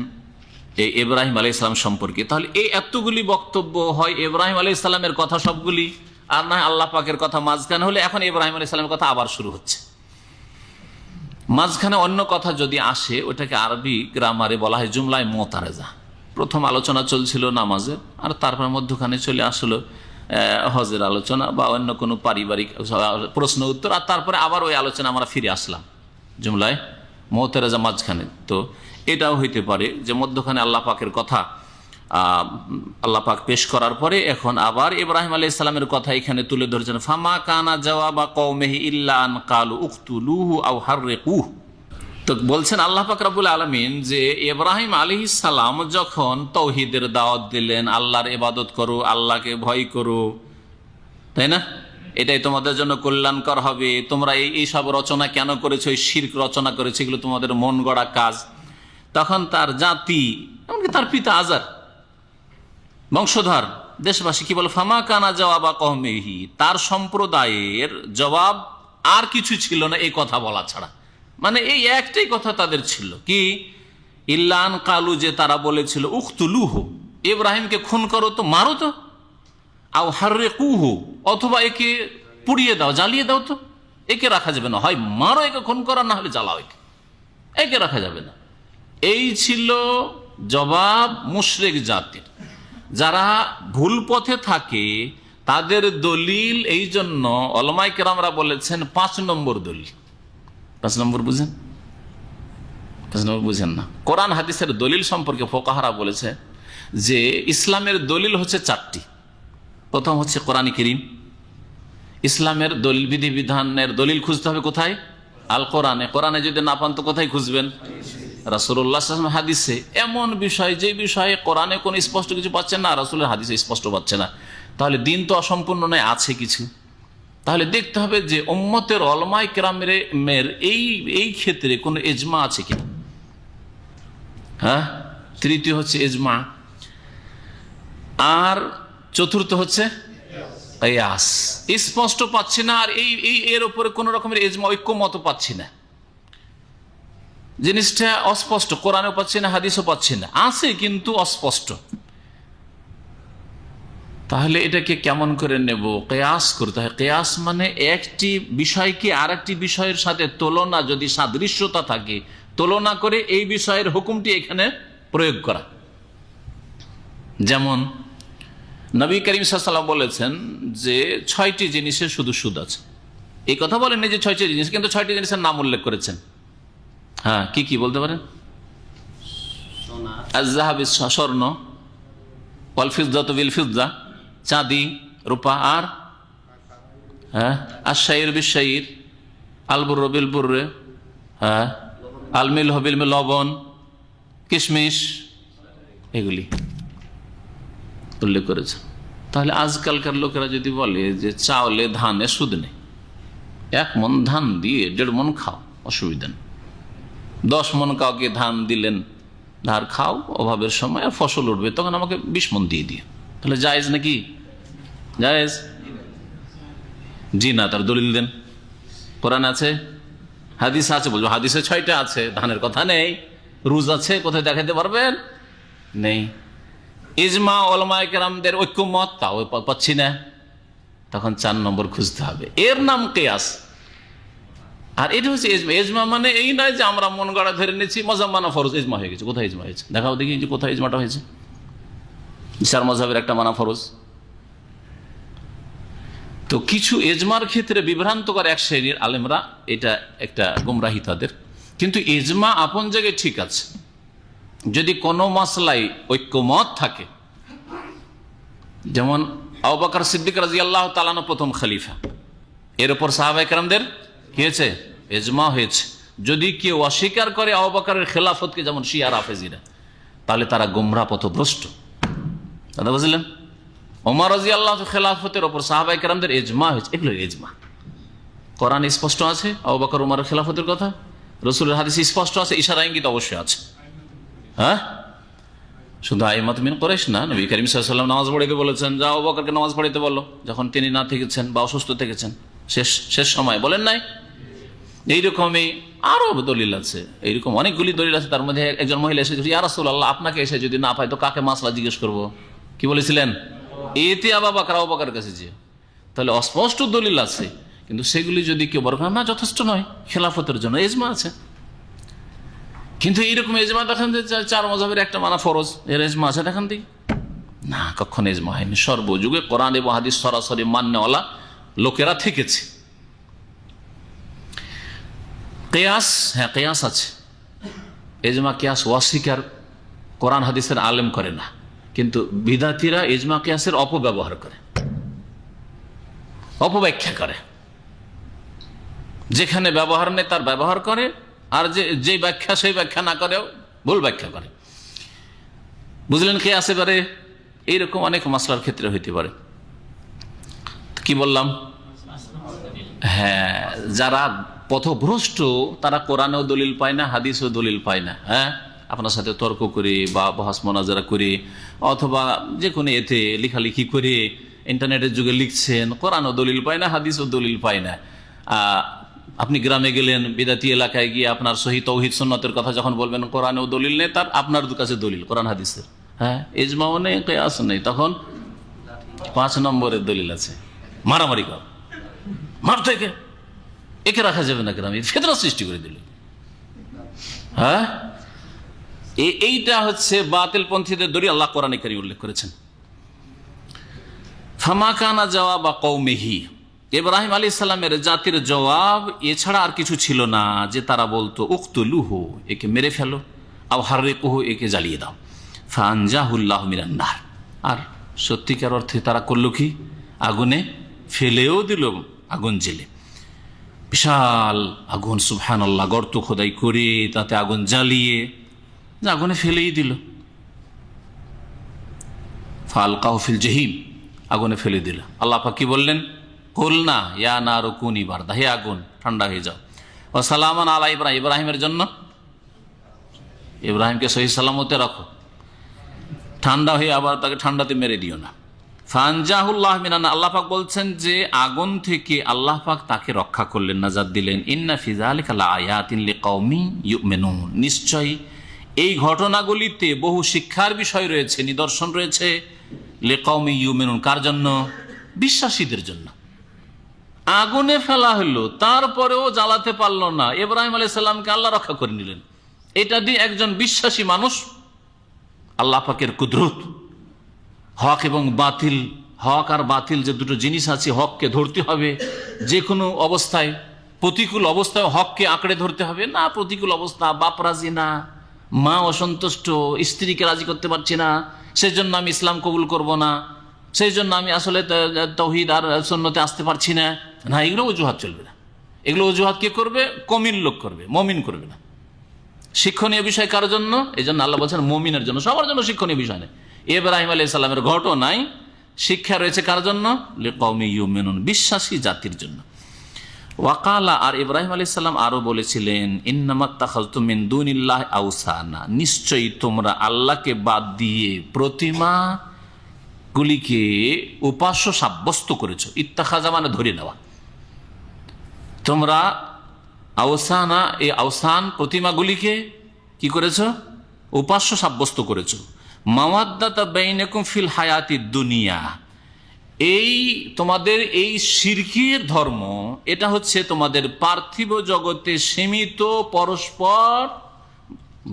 এই ইব্রাহিম আলাইহিস সালাম সম্পর্কে। তাহলে এই এতগুলি বক্তব্য হয় ইব্রাহিম আলাইহিস সালামের কথা সবগুলি, আর না আল্লাহ পাকের কথা মাঝখানে হলে, এখন ইব্রাহিম আলাইহিস সালামের কথা আবার শুরু হচ্ছে। মাঝখানে অন্য কথা যদি আসে, ওটাকে আরবি গ্রামারে বলা হয় জুমলায় মুতারেজা। প্রথম আলোচনা চলছিল নামাজের, আর তারপর মধ্যখানে চলে আসলো হজের আলোচনা বা অন্য কোনো পারিবারিক প্রশ্ন উত্তর, আর তারপরে আবার ওই আলোচনা আমরা ফিরে আসলাম জুমলায় মুতারেজা মাঝখানে। তো এটাও হইতে পারে যে মধ্যখানে আল্লাহ পাকের কথা আল্লাহ পাক পেশ করার পরে এখন আবার ইব্রাহিম আলাইহিস সালামের কথা এখানে তুলে ধরেছেন। ফামা কানা জাওয়াবা কওমিহি ইল্লা আন ক্বালু উকতুলুহু আও হাররিকুহু। তো বলছেন আল্লাহ পাক রব্বুল আলামিন যে ইব্রাহিম আলাইহিস সালাম যখন তাওহীদের দাওয়াত দিলেন, আল্লাহর ইবাদত করো, আল্লাহকে ভয় করো, তাই না, এটাই তোমাদের জন্য কল্যাণকর হবে, তোমরা এই সব রচনা কেন করেছো, এই শিরক রচনা করেছো, এগুলো তোমাদের মন গড়া কাজ। তখন তার জাতি, এমনকি তার পিতা আজার, বংশধর, দেশবাসী কি বলে? ফামা কানা জাওয়াবা কওমিহি, তার সম্প্রদায়ের জবাব আর কিছু ছিল না এই কথা বলা ছাড়া। মানে এই একটাই কথা তাদের ছিল, কি? ইল্লা আন ক্বালু, যে তারা বলেছিল উকতুলুহু, ইব্রাহিমকে খুন করো, তো মারো তো, আও হাররিকুহু, অথবা একে পুড়িয়ে দাও, জ্বালিয়ে দাও, তো একে রাখা যাবে না, হয় মারো একে খুন করো, না হলে জ্বালাও একে, একে রাখা যাবে না। এই ছিল জবাব মুশরিক জাতির। যারা ভুল পথে থাকে তাদের দলিল, এই জন্য উলামায়ে কেরামরা বলেছেন 5 নম্বর দলিল। 5 নম্বর বুঝেন? 5 নম্বর বুঝেন না? কোরআন হাদিসের দলিল সম্পর্কে ফুকাহারা বলেছে যে ইসলামের দলিল হচ্ছে 4টি। প্রথম হচ্ছে কোরআন কারীম। ইসলামের দলিল, বিধিবিধানের দলিল খুঁজতে হবে কোথায়? আল কোরআনে। কোরআনে যদি না পান তো কোথায় খুঁজবেন? রাসূলুল্লাহ সাল্লাল্লাহু আলাইহি ওয়াসাল্লাম হাদিসে। এমন বিষয় যে বিষয়ে কোরআনে কোনো স্পষ্ট কিছু পাচ্ছেন না, রাসূলের হাদিসে স্পষ্ট পাচ্ছে না, তাহলে দিন তো অসম্পূর্ণ নয়, আছে কিছু। তাহলে দেখতে হবে যে উম্মতের উলামায়ে কেরামের এই ক্ষেত্রে কোনো ইজমা আছে কিনা। হ্যাঁ, তৃতীয় হচ্ছে ইজমা, আর চতুর্থ হচ্ছে কিয়াস। স্পষ্ট পাচ্ছি না, আর এর উপরে কোন রকমের ইজমা, ঐক্যমত পাচ্ছি না, জিনিসটা অস্পষ্ট। কোরআনেও পাচ্ছি না, হাদিসও পাচ্ছি না, আছে কিন্তু অস্পষ্ট। তাহলে এটাকে কেমন করে নেব? কেয়াস করতে হয়। কেয়াস মানে একটি বিষয়কে আর একটি বিষয়ের সাথে তুলনা, যদি সাদৃশ্যতা থাকে, তুলনা করে এই বিষয়ের হুকুমটি এখানে প্রয়োগ করা। যেমন নবী করিম সাল্লাল্লাহু আলাইহি ওয়াসাল্লাম বলেছেন যে 6টি জিনিসের শুধু সুদ আছে। এই কথা বলেননি যে 6টি জিনিস, কিন্তু 6টি জিনিসের নাম উল্লেখ করেছেন। হ্যাঁ, কি কি বলতে পারেন? আয-যাহাব, স্বর্ণ, ওয়াল ফিদ্দাতু বিল ফিদ্দা, চাঁদি রূপা, আর হ্যাঁ আশ-শাইর বিশ শাইর, আল বুররু বিল বুররে, হ্যাঁ আল মিলহু বিল মিল, লবণ, কিশমিশ, এগুলি উল্লেখ করেছে। তাহলে আজকালকার লোকেরা যদি বলে যে চাউলে ধানে সুদ নেই, 1 মণ ধান দিয়ে 1.5 মণ খাও, অসুবিধা নেই। 10 মণ কাউকে ধান দিলেন, ধার খাও, অভাবের সময় আর ফসল উঠবে, তখন আমাকে 20 মণ দিয়ে দিয়ে, তাহলে জায়েজ নাকি? জায়েজ? জি না, তার দলিল দেন। কোরআন আছে, হাদিস আছে? বলবো হাদিসে 6টা আছে, ধানের কথা নেই। রুজ আছে, কোথায় দেখাতে পারবেন? নেই। ইজমা উলামায়ে কেরামদের ঐক্যমত, তাও পাচ্ছি না। তখন 4 নম্বর খুঁজতে হবে, এর নাম কিয়াস। আর এটা হচ্ছে ইজমা। ইজমা মানে এই নয় যে আমরা মন গড়া ধরে নিচ্ছি মজাব মানা ফরজ, ইজমা হয়ে গেছে। কোথায় ইজমা হয়েছে? দেখাও দেখি যে কোথায় ইজমাটা হয়েছে। ইশার মজাবের একটা মানা ফরজ। তো কিছু ইজমার ক্ষেত্রে বিভ্রান্তকর এক শ্রেণীর আলেমরা, এটা একটা গুমরাহি তাদের। কিন্তু ইজমা আপন জায়গায় ঠিক আছে। যদি কোনো মাসলায় ঐক্যমত থাকে, যেমন আবু বকর সিদ্দিক রাদিয়াল্লাহু তাআলা প্রথম খলিফা, এর উপর সাহাবায়ে কেরামদের কি হয়েছে? ইজমা হয়েছে। যদি কেউ অস্বীকার করে আবু বকরের খেলাফতকে, যেমন শিয়া রাফেজিরা, তাহলে তারা গোমরাহ পথভ্রষ্ট। দাদা বুঝলেন? ওমর রাদিয়াল্লাহু খেলাফতের উপর সাহাবায়ে কেরামদের ইজমা হয়েছে, এগুলো ইজমা। কোরআন স্পষ্ট আছে আবু বকর ওমরের খেলাফতের কথা, রাসূলের হাদিস স্পষ্ট আছে, ইশারা ইঙ্গিত অবশ্যই আছে। হ্যাঁ, শুধু আইমাত মিন কুরাইশ না, নবী করিম সাল্লাল্লাহু আলাইহি ওয়াসাল্লাম নামাজ পড়াইতে বলেছেন, যাও আবু বকরকে নামাজ পড়াইতে বলো, যখন তিনি না থেকেছেন বা অসুস্থ থেকেছেন, শেষ সময় বলেন নাই? এইরকমই আরো দলিল আছে, এইরকম অনেকগুলি দলিল আছে। তার মধ্যে একজন মহিলা এসে, ইয়া রাসূলুল্লাহ, আপনাকে এসে যদি না পাই তো কাকে মাসলা জিজ্ঞেস করবো? কি বলেছিলেন? এতে আবু বকরের কাছে যে। তাহলে অস্পষ্ট দলিল আছে, কিন্তু সেগুলি যদি কেউ বড় না, যথেষ্ট নয় খেলাফতের জন্য, ইজমা আছে। কিন্তু এইরকম ইজমা দেখান যে 4 মাযহাবের একটা মানা ফরজ, এর ইজমা আছে দেখান দিই না, কখনো ইজমা হয়নি। সর্বযুগে কোরআন এবং হাদিস সরাসরি মান্যওয়ালা লোকেরা থেকেছে। কিয়াস, হ্যাঁ কিয়াস আছে। ইজমা কিয়াস অস্বীকার কোরআন হাদিসের আলেম করে না, কিন্তু বিদাতীরা ইজমা কিয়াসের অপব্যবহার করে, অপব্যাখ্যা করে। যেখানে ব্যবহার নেই তার ব্যবহার করে, আর যে ব্যাখ্যা সেই ব্যাখ্যা না করেও ভুল ব্যাখ্যা করে। বুঝলেন? কিয়াস এবারে এইরকম অনেক মাসলার ক্ষেত্রে হইতে পারে। কি বললাম? হ্যাঁ, যারা পথভ্রষ্ট তারা কোরআনেও দলিল পায় না, হাদিসেও দলিল পায় না। হ্যাঁ, আপনার সাথে তর্ক করে বা বহাস মোনাজারা করে অথবা যে কোনো এতে লেখালেখি করে, ইন্টারনেটের যুগে লিখছেন, কোরআনও দলিল পায় না, হাদিসও দলিল পায় না। আপনি গ্রামে গেলেন, বিদাতি এলাকায় গিয়ে আপনার সহি তৌহিদ সুন্নতের কথা যখন বলবেন, কোরআনেও দলিল নেই, তার আপনার কাছে দলিল কোরআন হাদিসের, হ্যাঁ ইজমাও নেই, কিয়াস নেই, তখন 5 নম্বরের দলিল আছে, মারামারি কর, মারতো একে রাখা যাবে না, গ্রামে ফিতনা সৃষ্টি করে দিল। হ্যাঁ, এইটা হচ্ছে বাতিলপন্থীদের দলিল। আল্লাহ কোরআনে কারীমে উল্লেখ করেছেন, ফামা কানা জাওয়াবা কওমিহি, ইব্রাহিম আলাইহিস সালামের জাতির জবাব এছাড়া আর কিছু ছিল না, যে তারা বলতো উকতুলুহু, একে মেরে ফেলো, আও হাররিকুহু, একে জ্বালিয়ে দাও, ফাআনজাহুল্লাহু মিনান নার। আর সত্যিকার অর্থে তারা করলো কি? আগুনে ফেলেও দিল, আগুন জেলে, বিশাল আগুন, সুবহানাল্লাহ, গর্ত খোদাই করে তাতে আগুন জ্বালিয়ে আগুনে ফেলেই দিল। ফালকাহু ফিল জাহিম, আগুনে ফেলে দিল। আল্লাহ পাক কি বললেন? কুলনা ইয়া নারু কুনি বারদা, হে আগুন ঠান্ডা হয়ে যাও, ওয়া সালামান আলা ইব্রাহিম, ইব্রাহিমের জন্য, ইব্রাহিমকে সহি সালামতে রাখো, ঠান্ডা হয়ে আবার তাকে ঠান্ডাতে মেরে দিও না। ফানজাহুল্লাহ মিনান, আল্লাহ পাক বলছেন যে আগুন থেকে আল্লাহ পাক তাকে রক্ষা করলেন, নাজাত দিলেন। ইন্না ফি যালিকা লাআয়াতিন লিকাওমিন ইউমিনুন, নিশ্চয়ই এই ঘটনাগুলিতে বহু শিক্ষার বিষয় রয়েছে, নিদর্শন রয়েছে লিকাউমি ইউমিনুন, কার জন্য? বিশ্বাসীদের জন্য। আগুনে ফেলা হলো, তারপরেও জ্বালাতে পারলো না, ইব্রাহিম আলাইহিস সালামকে আল্লাহ রক্ষা করে নিলেন। এটা দিয়ে একজন বিশ্বাসী মানুষ আল্লাহ পাকের কুদরত, হক এবং বাতিল, হক আর বাতিল যে দুটো জিনিস আছে, হককে ধরতে হবে যে কোনো অবস্থায়, প্রতিকূল অবস্থায় হককে আঁকড়ে ধরতে হবে না। প্রতিকূল অবস্থা, বাপ রাজি না, মা অসন্তুষ্ট, স্ত্রীকে রাজি করতে পারছি না, সেই জন্য আমি ইসলাম কবুল করব না, সেই জন্য আমি আসলে তাওহীদ আর সুন্নতে আসতে পারছি না, না, এগুলো অজুহাত চলবে না। এগুলো অজুহাত কে করবে? কমিন লোক করবে, মমিন করবে না। শিক্ষণীয় বিষয় কার জন্য? এই জন্য আল্লাহ বলছেন মমিনের জন্য, সবার জন্য শিক্ষণীয় বিষয় নেই। ইব্রাহিম আলাইহিস সালামের ঘটনায় শিক্ষা রয়েছে কার জন্য? লিকাউমি ইউমিনুন, বিশ্বাসী জাতির জন্য। ওয়াকালা, আর ইব্রাহিম আলাইহিস সালাম আরো বলেছিলেন, ইন্নামাত্তাখাযতুম মিন দুনিল্লাহি আওসানা, নিশ্চয়ই তোমরা আল্লাহকে বাদ দিয়ে প্রতিমা গুলিকে উপাস্য সাব্যস্ত করেছো। ইত্তাখাযা মানে ধরে নেওয়া। তোমরা আওসানা, এই আওসান প্রতিমাগুলিকে কি করেছো? উপাস্য সাব্যস্ত করেছো। মাওয়াদ্দাতা বাইনাকুম ফিল হায়াতিদ দুনিয়া, এই তোমাদের এই শিরকের ধর্ম, এটা হচ্ছে তোমাদের পার্থিব জগতে সীমিত পরস্পর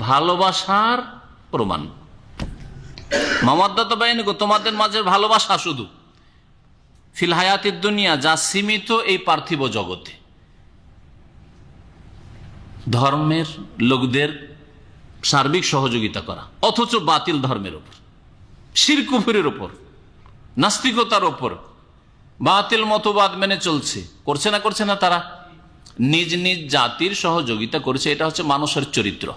ভালোবাসার প্রমাণ। মাওয়াদ্দাতা বাইনাকুম, তোমাদের মাঝে ভালোবাসা শুধু, ফিল হায়াতিদ দুনিয়া, যা সীমিত এই পার্থিব জগতে। ধর্মের লোকদের সার্বিক সহযোগিতা করা, অথচ বাতিল ধর্মের ওপর, শিরক কুফরের ওপর, নাস্তিকতার ওপর, বাতিল মতবাদ মেনে চলছে, করছে না তারা? নিজ নিজ জাতির সহযোগিতা করছে, এটা হচ্ছে মানুষের চরিত্র।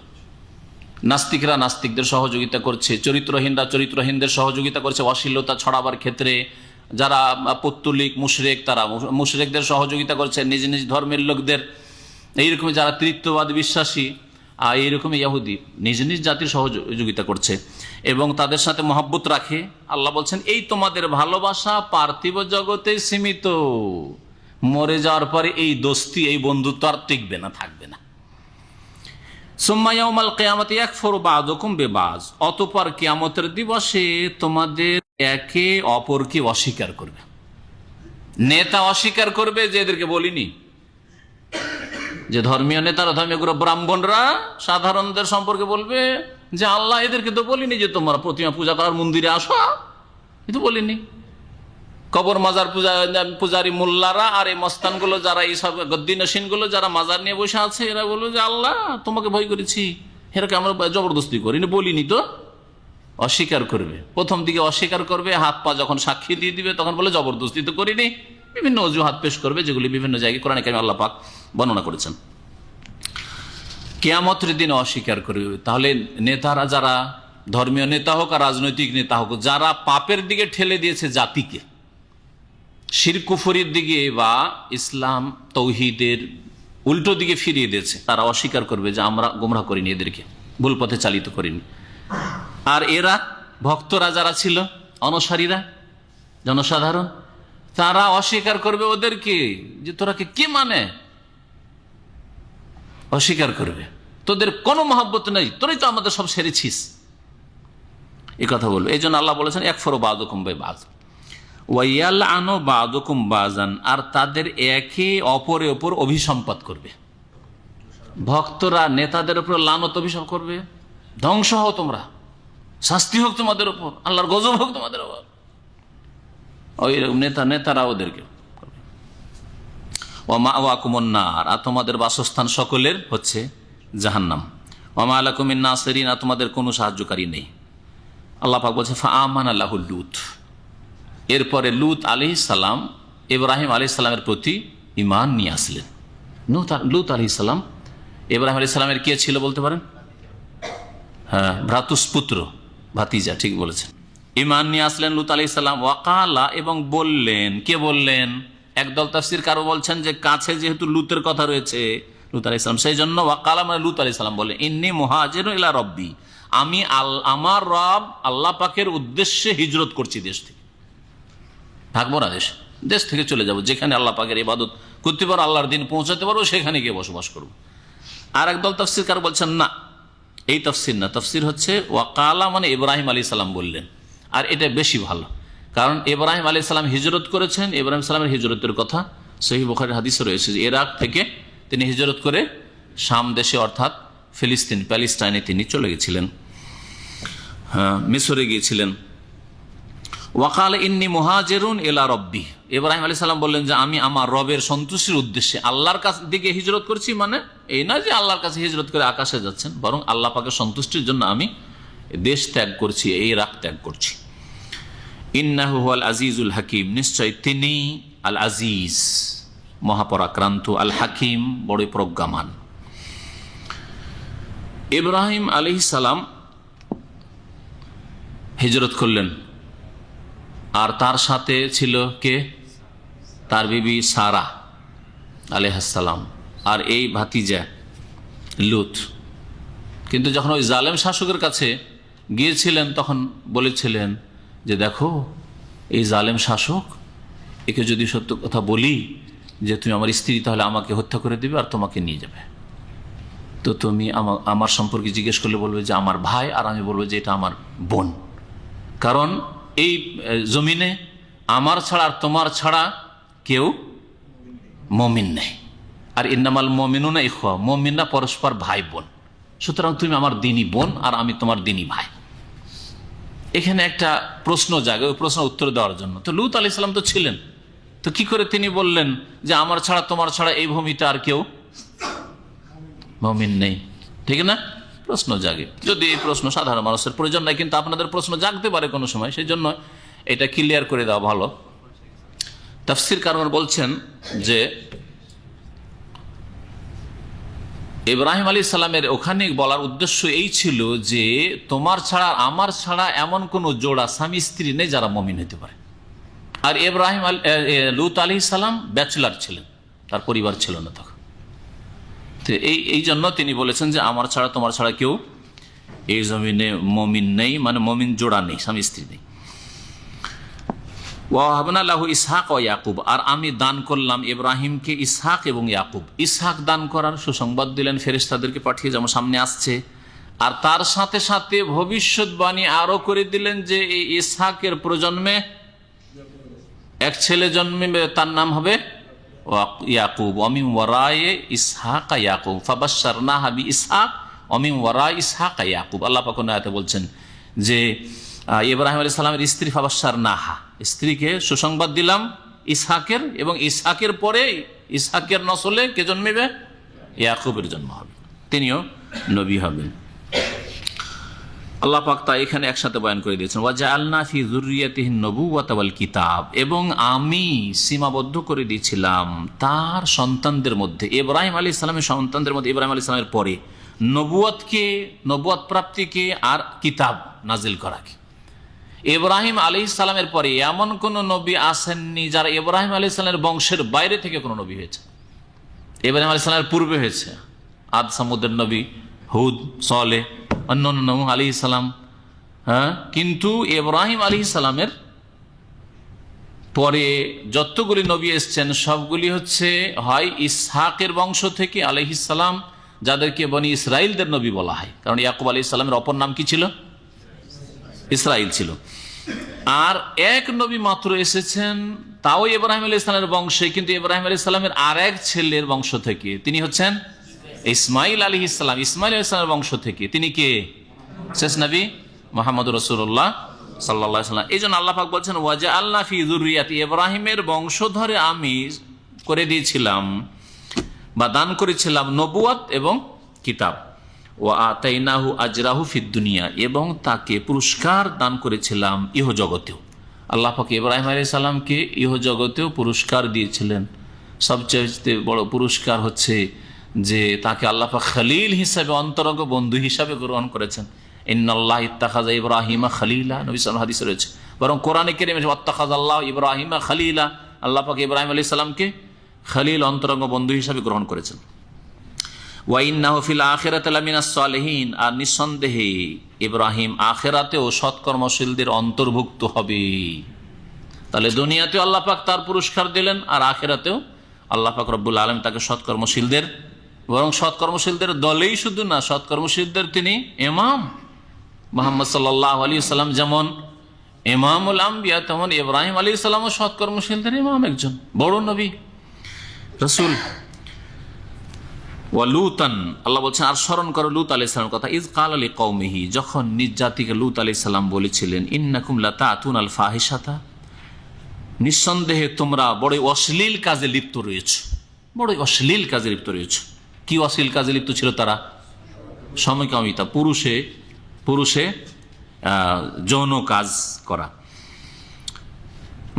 নাস্তিকরা নাস্তিকদের সহযোগিতা করছে, চরিত্রহীনরা চরিত্রহীনদের সহযোগিতা করছে অশ্লীলতা ছড়াবার ক্ষেত্রে। যারা পৌত্তলিক মুশরিক, তারা মুশরিকদের সহযোগিতা করছে, নিজ নিজ ধর্মের লোকদের। এইরকম যারা তৃতীয়বাদ বিশ্বাসী, এইরকম ইহুদি নিজ নিজ জাতির সহযোগিতা করছে এবং তাদের সাথে মহব্বত রাখে। আল্লাহ বলছেন, এই তোমাদের ভালোবাসা পার্থিব জগতে সীমিত, মরে যাওয়ার পরে এই দোস্তি, এই বন্ধুত্ব আর টিকবে না, থাকবে না। সুম্মা ইয়াউমাল কিয়ামাতি ইয়াকফুরু বা'দুকুম বিবা'দ, অতঃপর কিয়ামতের দিবসে তোমাদের একে অপরকে অস্বীকার করবে। নেতা অস্বীকার করবে, যে এদেরকে বলিনি, যে ধর্মীয় নেতারা, ধর্মীয় গুরু ব্রাহ্মণরা সাধারণদের সম্পর্কে বলবে যে আল্লাহ এদেরকে তো বলিনি যে তোমরা প্রতিমা পূজা করার মন্দিরে আসো, কিন্তু বলিনি। কবর মাজার পূজারী মোল্লারা আর এই মস্তানগুলো, যারা এইসব গদ্দিনসীনগুলো যারা মাজার নিয়ে বসে আছে, এরা বলবে যে আল্লাহ তোমাকে ভয় করেছি, এরাকে আমরা জবরদস্তি করিনি, বলিনি তো। অস্বীকার করবে, প্রথম দিকে অস্বীকার করবে, হাত পা যখন সাক্ষী দিয়ে দিবে তখন বলে জবরদস্তি তো করিনি, বিভিন্ন অজুহাত পেশ করবে, যেগুলি বিভিন্ন জায়গায় কোরআনে কারিমে আল্লাহ পাক বর্ণনা করেছেন। কিয়ামতের দিন অস্বীকার করবে। তাহলে নেতারা, যারা ধর্মীয় নেতা হোক আর রাজনৈতিক নেতা হোক, যারা পাপের দিকে ঠেলে দিয়েছে জাতিকে, শিরক কুফরির দিকে বা ইসলাম তৌহিদের উল্টো দিকে ফিরিয়ে দিয়েছে, তারা অস্বীকার করবে যে আমরা গোমরাহ করিনি, এদেরকে ভুল পথে চালিত করিনি। আর এরা ভক্তরা যারা ছিল, অনুসারীরা, জনসাধারণ, তারা অস্বীকার করবে ওদেরকে যে তোরা কে মানে, অস্বীকার করবে, তোদের কোনো মহব্বত নেই, তোরাই তো আমাদের সব সেরেছিস, এই কথা বলবে। এই জন্য আল্লাহ বলেছেন ইয়াকফুরু বা'দুকুম বিবা'দ ওয়া ইয়ালআনু বা'দুকুম বা'যান, আর তাদের একে অপরের উপর অভিসম্পাত করবে। ভক্তরা নেতাদের উপর লানত অভিশাপ করবে, ধ্বংস হও তোমরা, শাস্তি হোক তোমাদের উপর, আল্লাহর গজব হোক তোমাদের উপর। ওই নেতারা ওদেরকে ওয়া মাওয়াকুমুন নার, আর তোমাদের বাসস্থান সকলের হচ্ছে জাহান্নাম। ওয়া মা লাকুম মিন নাসিরিন, আর তোমাদের কোনো সাহায্যকারী নেই। আল্লাহ পাক বলছে ফাআমানা লাহু লূত, এরপরে লূত আলাইহিস সালাম ইব্রাহিম আলাইহিস সালামের প্রতি ঈমান নিয়ে আসলেন। লূত আলাইহিস সালাম ইব্রাহিম আলাইহিস সালামের কে ছিল বলতে পারেন? হ্যাঁ, ভ্রাতুষ্পুত্র, ভাতিজা, ঠিক বলেছেন। ঈমান নিয়ে আসলেন লূত আলাইহিস সালাম। ওয়াকালা, এবং বললেন, কে বললেন? একদল তাফসীরকার বলছেন যে কাছে যেহেতু লূতের কথা রয়েছে, লূত আলাইহিস সালাম, সেই জন্য ওয়াকালা মানে লূত আলাইহিস সালাম বললেন, ইন্নী মুহাজিরুন ইলা রাব্বি, আমি আমার রব আল্লাহ পাকের উদ্দেশ্যে হিজরত করছি, দেশ থেকে থাকবো না, দেশ থেকে চলে যাব, যেখানে আল্লাহ পাকের ইবাদত করতে পারবো, আল্লাহর দিন পৌঁছাতে পারবো, সেখানে গিয়ে বসবাস করবো। আর একদল তাফসীরকার বলছেন না, এই তাফসীর না, তাফসীর হচ্ছে ওয়াকালা মানে ইব্রাহিম আলাইহিস সালাম বললেন, আর এটা বেশি ভালো। কারণ ইব্রাহিম আলাইহিস সালাম হিজরত করেছেন। ইব্রাহিম সালামের হিজরতের কথা সহিহ বুখারীর হাদিসে রয়েছে যে ইরাক থেকে তিনি হিজরত করে শাম দেশে অর্থাৎ ফিলিস্তিন প্যালেস্টাইনে তিনি চলে গেছিলেন, মিশরে গিয়েছিলেন। ওয়াকাল ইন্নী মুহাজিরুন ইলা রব্বি, ইব্রাহিম আলাইহিস সালাম বললেন যে আমি আমার রবের সন্তুষ্টির উদ্দেশ্যে আল্লাহর কাছ দিকে হিজরত করছি। মানে এই না যে আল্লাহর কাছে হিজরত করে আকাশে যাচ্ছেন, বরং আল্লাহ পাকের সন্তুষ্টির জন্য আমি দেশ ত্যাগ করছি, এই ইরাক ত্যাগ করছি। ইন্নাহু হুয়াল আজিজুল হাকিম, নিশ্চয় তিনি আল আজিজ মহাপরাক্রান্ত, আল হাকিম বড় প্রজ্ঞামান। ইব্রাহিম আলাইহিস সালাম হিজরত করলেন, আর তার সাথে ছিল কে? তার বিবি সারা আলাইহিস সালাম আর এই ভাতিজা লূত। কিন্তু যখন ওই জালেম শাসকের কাছে গিয়েছিলেন তখন বলেছিলেন যে দেখো এই জালেম শাসক, একে যদি সত্য কথা বলি যে তুমি আমার স্ত্রী, তাহলে আমাকে হত্যা করে দিবে আর তোমাকে নিয়ে যাবে। তো তুমি আমার সম্পর্কে জিজ্ঞেস করলে বলবে যে আমার ভাই, আর আমি বলবো যে এটা আমার বোন। কারণ এই জমিনে আমার ছাড়া আর তোমার ছাড়া কেউ মমিন নেই। আর ইন্নামাল মমিনুনা ইখওয়া, মমিনরা পরস্পর ভাই বোন। সুতরাং তুমি আমার দিনী বোন আর আমি তোমার দিনী ভাই। এখানে একটা প্রশ্ন জাগে, ওই প্রশ্ন উত্তর দেওয়ার জন্য। তো লূত আলাইহিস সালাম তো ছিলেন, তো কি করে তিনি বললেন যে আমার ছাড়া তোমার ছাড়া এই ভূমিতে আর কেউ মুমিন নেই? ঠিক না? প্রশ্ন জাগে। যদি এই প্রশ্ন সাধারণ মানুষের প্রয়োজন নাই, কিন্তু আপনাদের প্রশ্ন জাগতে পারে কোনো সময়, সেই জন্য এটা ক্লিয়ার করে দেওয়া ভালো। তাফসীর কারণ বলছেন যে ইব্রাহিম আলাইহিস সালামের ওখানে বলার উদ্দেশ্য এই ছিল যে তোমার ছাড়া আমার ছাড়া এমন কোন জোড়া স্বামী স্ত্রী নেই যারা মুমিন হতে পারে। আর লূত আলাইহিস সালাম ব্যাচেলর ছিলেন, তার পরিবার ছিল না তখন। তো এই জন্য তিনি বলেছেন যে আমার ছাড়া তোমার ছাড়া কেউ এই জমিনে মুমিন নেই, মানে মুমিন জোড়া নেই, স্বামী স্ত্রী নেই। ওয়াহাবনা লাহু ইসহাক ও ইয়াকুব, আর আমি দান করলাম ইব্রাহিমকে ইসহাক এবং ইয়াকুব। ইসহাক দান করার সুসংবাদ দিলেন ফেরেশতাদেরকে পাঠিয়ে, যেমন সামনে আসছে। আর তার সাথে সাথে ভবিষ্যৎবাণী আরো করে দিলেন যে এই ইসহাকের প্রজন্মে এক ছেলে জন্মে, তার নাম হবে ইয়াকুব। অমিন ওয়ারায়ে ইসহাক ইয়াকুব ফাবাশশারনাহা বিইসহাক অমিন ওয়ারা ইসহাক ইয়াকুব। আল্লাহ পাক আয়াতে বলছেন যে ইব্রাহিম আলাইহিস সালামের স্ত্রী ফাবাশশারনাহা, স্ত্রীকে সুসংবাদ দিলাম ইসহাকের, এবং ইসহাকের পরে ইসহাকের নসলে কে জন্মেবে? ইয়াকুবের জন্ম হবে, তিনিও নবী হবেন। আল্লাহ পাক তা এখানে একসাথে বয়ান করে দিয়েছেন। ওয়াজআলনা ফি যুররিয়াতিহি নবুওয়াতা ওয়াল কিতাব, এবং আমি সীমাবদ্ধ করে দিয়েছিলাম তার সন্তানদের মধ্যে, ইব্রাহিম আলাইহিস সালামের সন্তানদের মধ্যে, ইব্রাহিম আলাইহিস সালামের পরে নবুয়ত প্রাপ্তিকে আর কিতাব নাজিল করাকে। ইব্রাহিম আলাইহিস সালামের পরে এমন কোন নবী আসেননি যারা ইব্রাহিম আলাইহিস সালামের বংশের বাইরে থেকে কোন নবী হয়েছে। ইব্রাহিম আলাইহিস সালামের পূর্বে হয়েছে আদ সামুদের নবী, হুদ, সালেহ, অন্যান্য নূহ আলাইহিস সালাম, কিন্তু ইব্রাহিম আলাইহিস সালামের পরে যতগুলি নবী এসছেন সবগুলি হচ্ছে হয় ইসহাকের বংশ থেকে আলাইহিস সালাম, যাদেরকে বনি ইসরাইলদের নবী বলা হয়, কারণ ইয়াকুব আলাইহিস সালামের অপর নাম কি ছিল? ইসরাইল ছিল। আর এক নবী মাত্র এসেছেন, তাও ইব্রাহিম আলাইহিস সালামের বংশে, কিন্তু ইব্রাহিম আলাইহিস সালামের আর এক ছেলের বংশ থেকে, তিনি হচ্ছেন ইসমাইল আলাইহিস সালাম। ইসমাইল আলাইহিস সালামের বংশ থেকে তিনি কে? শেষ নবী মুহাম্মদ রাসূলুল্লাহ সাল্লাল্লাহু আলাইহি ওয়াসাল্লাম। এই জন্য আল্লাহ পাক বলছেন ওয়াজআলনা ফি যুররিয়াতি, ইব্রাহিমের বংশধরে আমি করে দিয়েছিলাম বা দান করেছিলাম নবুয়ত এবং কিতাব। ওয়া আতাইনাহু আজরাহু ফিদ দুনিয়া, এবং তাকে পুরস্কার দান করেছিলাম ইহজগতেও। আল্লাহ পাক ইব্রাহিম আলাইহিস সালামকে ইহজগতেও পুরস্কার দিয়েছিলেন। সবচেয়ে বড় পুরস্কার হচ্ছে যে তাকে আল্লাহ পাক খলিল হিসাবে, অন্তরঙ্গ বন্ধু হিসাবে গ্রহণ করেছেন। ইন্নাল্লাহ ইত্তাখাযা ইব্রাহিমা খলিলা, নবী সাল্লাল্লাহু আলাইহি হাদিসে রয়েছে। বরং কোরআনে কারীমে ওয়াত্তাখাযাল্লাহু ইব্রাহিমা খলিলা, আল্লাহ পাক ইব্রাহিম আলাইহিস সালামকে খলিল, অন্তরঙ্গ বন্ধু হিসাবে গ্রহণ করেছেন। ওয়া ইন্নাহু ফিল আখিরাতি লামিনাস সালিহিন, আর নিঃসন্দেহে ইব্রাহিম আখিরাতেও সৎকর্মশীলদের অন্তর্ভুক্ত হবে। তাহলে দুনিয়াতেও আল্লাহ পাক তার পুরস্কার দিলেন, আর আখিরাতেও আল্লাহ পাক রব্বুল আলামিন তাকে সৎকর্মশীলদের, বরং সৎকর্মশীলদের দলেই শুধু না, সৎকর্মশীলদের তিনি ইমাম। মুহাম্মদ সাল্লাল্লাহু আলাইহি ওয়াসাল্লাম যেমন ইমামুল আম্বিয়া, তেমন ইব্রাহিম আলাইহিস সালামও সৎকর্মশীলদের ইমাম, একজন বড় নবী রাসূল। ওয়া লুতান, আল্লাহ বলছেন আর স্মরণ করো লূত আলাইহিস সালামের কথা, ইজ ক্বালা লিকওমিহি, যখন নিজ জাতিকে লূত আলাইহিস সালাম বলেছিলেন, ইন্নাকুম লাতাতুনাল ফাহিশাতা, নিঃসন্দেহে তোমরা বড়ই অশ্লীল কাজে লিপ্ত রয়েছে, বড়ই অশ্লীল কাজে লিপ্ত রয়েছে। কি অশ্লীল কাজে লিপ্ত ছিল তারা? সমকামিতা, পুরুষে যৌন কাজ করা।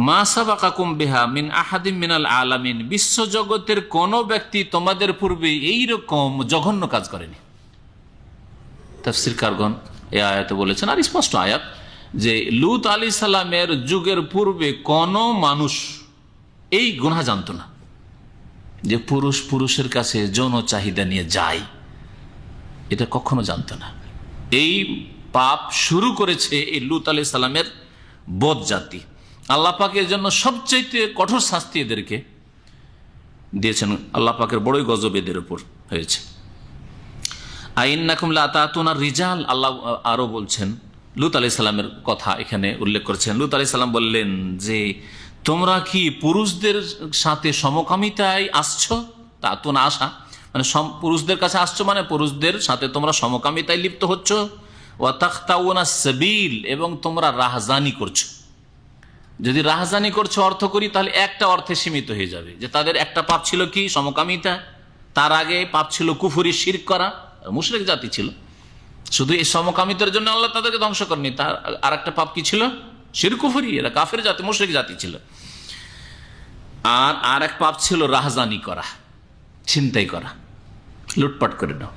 মা সাবাকাকুম বিহা মিন আহাদিম মিনাল আলামিন, বিশ্বজগতের কোন ব্যক্তি তোমাদের পূর্বে এইরকম জঘন্য কাজ করেনি। তাফসীরকারগণ এই আয়াতে বলেছেন, আর স্পষ্ট আয়াত, যে লূত আলাইহিস সালামের যুগের পূর্বে কোন মানুষ এই গুনাহ জানতো না, যে পুরুষের কাছে যৌন চাহিদা নিয়ে যায়, এটা কখনো জানতো না। এই পাপ শুরু করেছে এই লূত আলাইহিস সালামের বদ জাতি। আল্লাহ পাক এর জন্য সবচেয়ে কঠোর শাস্তি এদেরকে দিয়েছেন। আল্লাহ পাকের বড়ই গজব এদের উপর হয়েছে। আইন্নাকুম লাতাতুনা রিজাল, আল্লাহ আরো বলছেন, লূত আলাইহিস সালামের কথা এখানে উল্লেখ করেছেন। লূত আলাইহিস সালাম বললেন যে তোমরা কি পুরুষদের সাথে সমকামিতায় আসছো? তাতুনা আসা মানে পুরুষদের কাছে আসছো, মানে পুরুষদের সাথে তোমরা সমকামিতায় লিপ্ত হচ্ছ। ওয়া তাখতাউনা সাবিল, এবং তোমরা রাহজানি করছো। যদি রাহজানি করছো অর্থ করি, তাহলে একটা অর্থে সীমিত হয়ে যাবে, যে তাদের একটা পাপ ছিল কি? সমকামিতা। তার আগে পাপ ছিল কুফরি, শিরক করা, মুশরিক জাতি ছিল। শুধু এই সমকামিতার জন্য আল্লাহ তাদেরকে ধ্বংস করেনি, তার আর একটা পাপ কি ছিল? শিরক, কুফরি, এরা কাফের জাতি, মুশরিক জাতি ছিল। আর এক পাপ ছিল রাহজানি করা, ছিনতাই করা, লুটপাট করে নাও।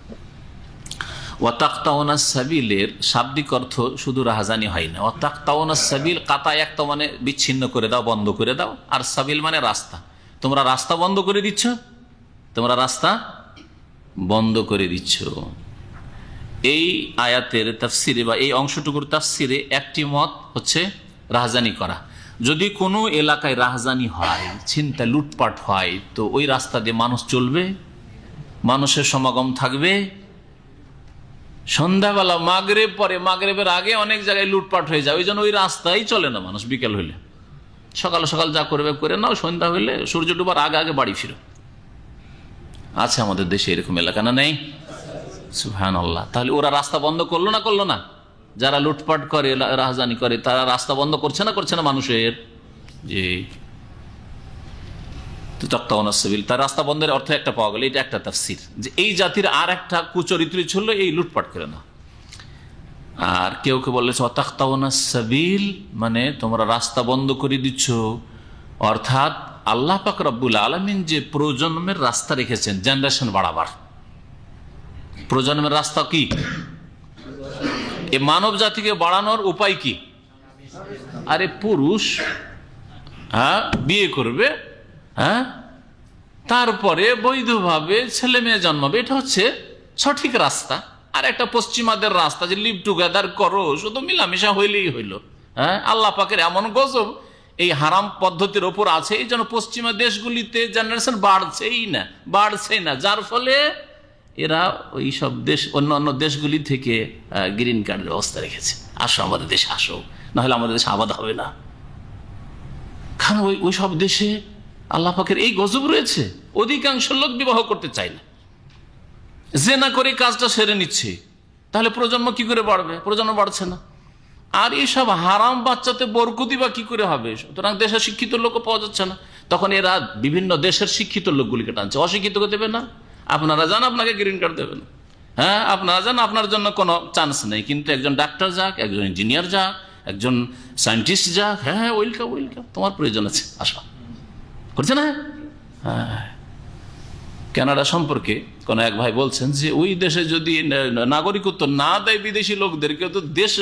ওয়াতাকতাউনা সাবিলের শাব্দিক অর্থ শুধু রাহজানি হয় না। ওয়াতাকতাউনা সাবিল, কাতা একটা মানে বিচ্ছিন্ন করে দাও, বন্ধ করে দাও, আর সাবিল মানে রাস্তা। তোমরা রাস্তা বন্ধ করে দিচ্ছ, তোমরা রাস্তা বন্ধ করে দিচ্ছ। এই আয়াতের তাফসিরে বা এই অংশটুকুর তাফসিরে একটি মত হচ্ছে রাহজানি করা। যদি কোনো এলাকায় রাহজানি হয়, ছিনতাই লুটপাট হয়, তো ওই রাস্তা দিয়ে মানুষ চলবে, মানুষের সমাগম থাকবে। সন্ধ্যাবেলা মাগরিব পরে, মাগরিবের আগে অনেক জায়গায় লুটপাট হয়ে যায়, ওই জন্য ওই রাস্তায় চলে না মানুষ। বিকেল হইলে, সকাল সকাল যা করবে করে নাও, সন্ধ্যা হইলে সূর্য ডুবার আগে আগে বাড়ি ফিরো। আছে আমাদের দেশে এরকম এলাকা, না নেই? সুবহানাল্লাহ। তাহলে ওরা রাস্তা বন্ধ করলো না? যারা লুটপাট করে, রাহজানি করে, তারা রাস্তা বন্ধ করছে না মানুষের? জি। তার রাস্তা বন্ধের অর্থ একটা পাওয়া গেল, এটা একটা তাফসীর, যে এই জাতির আর একটা কুচরিত্র ছিল এই লুটপাট করে না। আর কেউ বলেছে ওয়াতাখতাউনা সাবিল, মানে তোমরা রাস্তা বন্ধ করে দিচ্ছ, অর্থাৎ আল্লাহ পাক রব্বুল আলামিন যে প্রজন্মের রাস্তা রেখেছেন, জেনারেশন বাড়াবার প্রজন্মের রাস্তা কি? এই মানব জাতিকে বাড়ানোর উপায় কি? আরে পুরুষ বিয়ে করবে, তারপরে বৈধভাবে ছেলে মেয়ে জন্মাবে, এটা হচ্ছে সঠিক রাস্তা। আর একটা পশ্চিমাদের রাস্তা, যে লিভ টুগেদার করো, শুধু মিলামিশা হইলেই হইল। আল্লাহ পাকের এমন গজব এই হারাম পদ্ধতির ওপর আছে, এই জন্য পশ্চিমা দেশগুলিতে জেনারেশন বাড়ছেই না, যার ফলে এরা ওই সব দেশ, অন্য দেশগুলি থেকে গ্রিন কার্ডের ব্যবস্থা রেখেছে। আসো আমাদের দেশে আসো, নাহলে আমাদের দেশে আবাদ হবে না। কারণ ওই সব দেশে আল্লাহ পাকের এই গজব রয়েছে। অধিকাংশ লোক বিবাহ করতে চায় না, জেনা করে কাজটা সেরে নিচ্ছে। তাহলে প্রজন্ম কি করে বাড়বে? প্রজন্ম বাড়ছে না। আর এইসব হারাম বাচ্চাতে বরকতি বা কি করে হবে? সুতরাং দেশের শিক্ষিত লোকও পাওয়া যাচ্ছে না। তখন এরা বিভিন্ন দেশের শিক্ষিত লোকগুলিকে টানছে, অশিক্ষিতকে দেবে না। আপনারা যান, আপনাকে গ্রিন কার্ড দেবে না। আপনারা যান, আপনার জন্য কোনো চান্স নেই। কিন্তু একজন ডাক্তার যাক, একজন ইঞ্জিনিয়ার যাক, একজন সায়েন্টিস্ট যাক, ওয়েলকাম, তোমার প্রয়োজন আছে, আসো, করছে না? কানাডা সম্পর্কে কোন এক ভাই বলছেন যে ওই দেশে যদি নাগরিকত্ব না দেয় বিদেশি লোকদেরকে, তো দেশ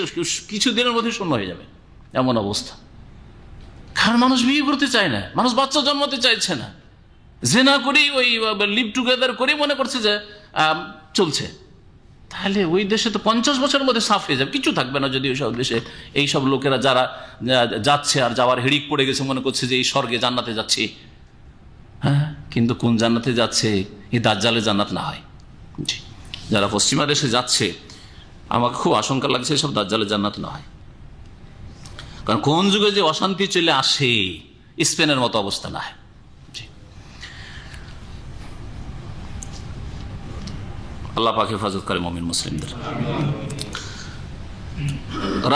কিছুদিনের মধ্যে শূন্য হয়ে যাবে, এমন অবস্থা। কারণ মানুষ বিয়ে করতে চায় না, মানুষ বাচ্চা জন্মাতে চাইছে না, জেনা করি, ওই লিভ টুগেদার করে মনে করছে যে চলছে। তাহলে ওই দেশে তো 50 বছরের মধ্যে সাফ হয়ে যাবে, কিছু থাকবে না। যদি ওইসব দেশে এইসব লোকেরা যারা যাচ্ছে আর যাওয়ার হিড়িক পড়ে গেছে, মনে করছে যে এই স্বর্গে জান্নাতে যাচ্ছে। কিন্তু কোন জান্নাতে যাচ্ছে? এই দাজ্জালে জান্নাত না হয়। জি, যারা পশ্চিমা দেশে যাচ্ছে, আমাকে খুব আশঙ্কা লাগছে সব দাজ্জালে জান্নাত না হয়। কারণ কোন যুগে যে অশান্তি চলে আসে, স্পেনের মতো অবস্থা না হয়। আল্লাহ পাক হেফাজত করে মুমিন মুসলিমদের।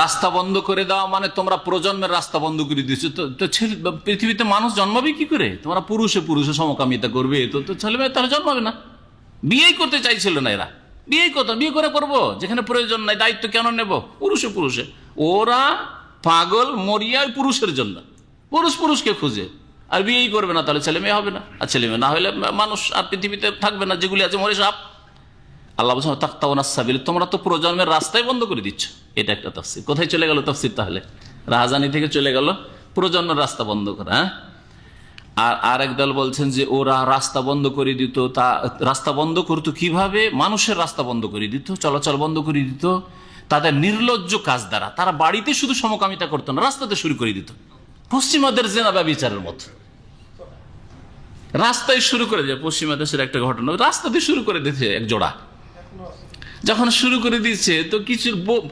রাস্তা বন্ধ করে দেওয়া মানে তোমরা প্রজন্মের রাস্তা বন্ধ করে দিচ্ছ। তো পৃথিবীতে মানুষ জন্মাবে কি করে? তোমরা পুরুষে পুরুষে সমকামিতা করবে, তো ছেলে মেয়ে তারা জন্মাবে না। বিয়েই করতে চাইছিল না এরা, বিয়ে করে করবো যেখানে প্রয়োজন নাই, দায়িত্ব কেন নেব? পুরুষে পুরুষে ওরা পাগল মরিয়া পুরুষের জন্য, পুরুষ পুরুষকে খুঁজে, আর বিয়েই করবে না, তাহলে ছেলে মেয়ে হবে না, আর ছেলে মেয়ে না হলে মানুষ আর পৃথিবীতে থাকবে না, যেগুলি আছে মরে সাপ। আল্লাহ বলছেন তাকতাউনাস সাবিল, তোমরা তো প্রজন্মের রাস্তায় বন্ধ করে দিচ্ছ। এটা একটা তাফসীর। কোথায় চলে গেল তাফসীর? তাহলে রাহাজানি থেকে চলে গেল প্রজন্মের রাস্তা বন্ধ করা। আর আরেক দল বলছেন যে ওরা রাস্তা বন্ধ করে দিত। তা রাস্তা বন্ধ করতো কিভাবে? মানুষের রাস্তা বন্ধ করে দিত, চলাচল বন্ধ করে দিত তাদের নির্লজ্জ কাজ দ্বারা। তারা বাড়িতে শুধু সমকামিতা করতো না, রাস্তাতে শুরু করে দিত, পশ্চিমাদের জেনা ব্যভিচারের মতো। রাস্তায় শুরু করে দেয়। পশ্চিমা দেশের একটা ঘটনা, রাস্তাতে শুরু করে দিয়েছে এক জোড়া। যখন শুরু করে দিচ্ছে তো কিছু,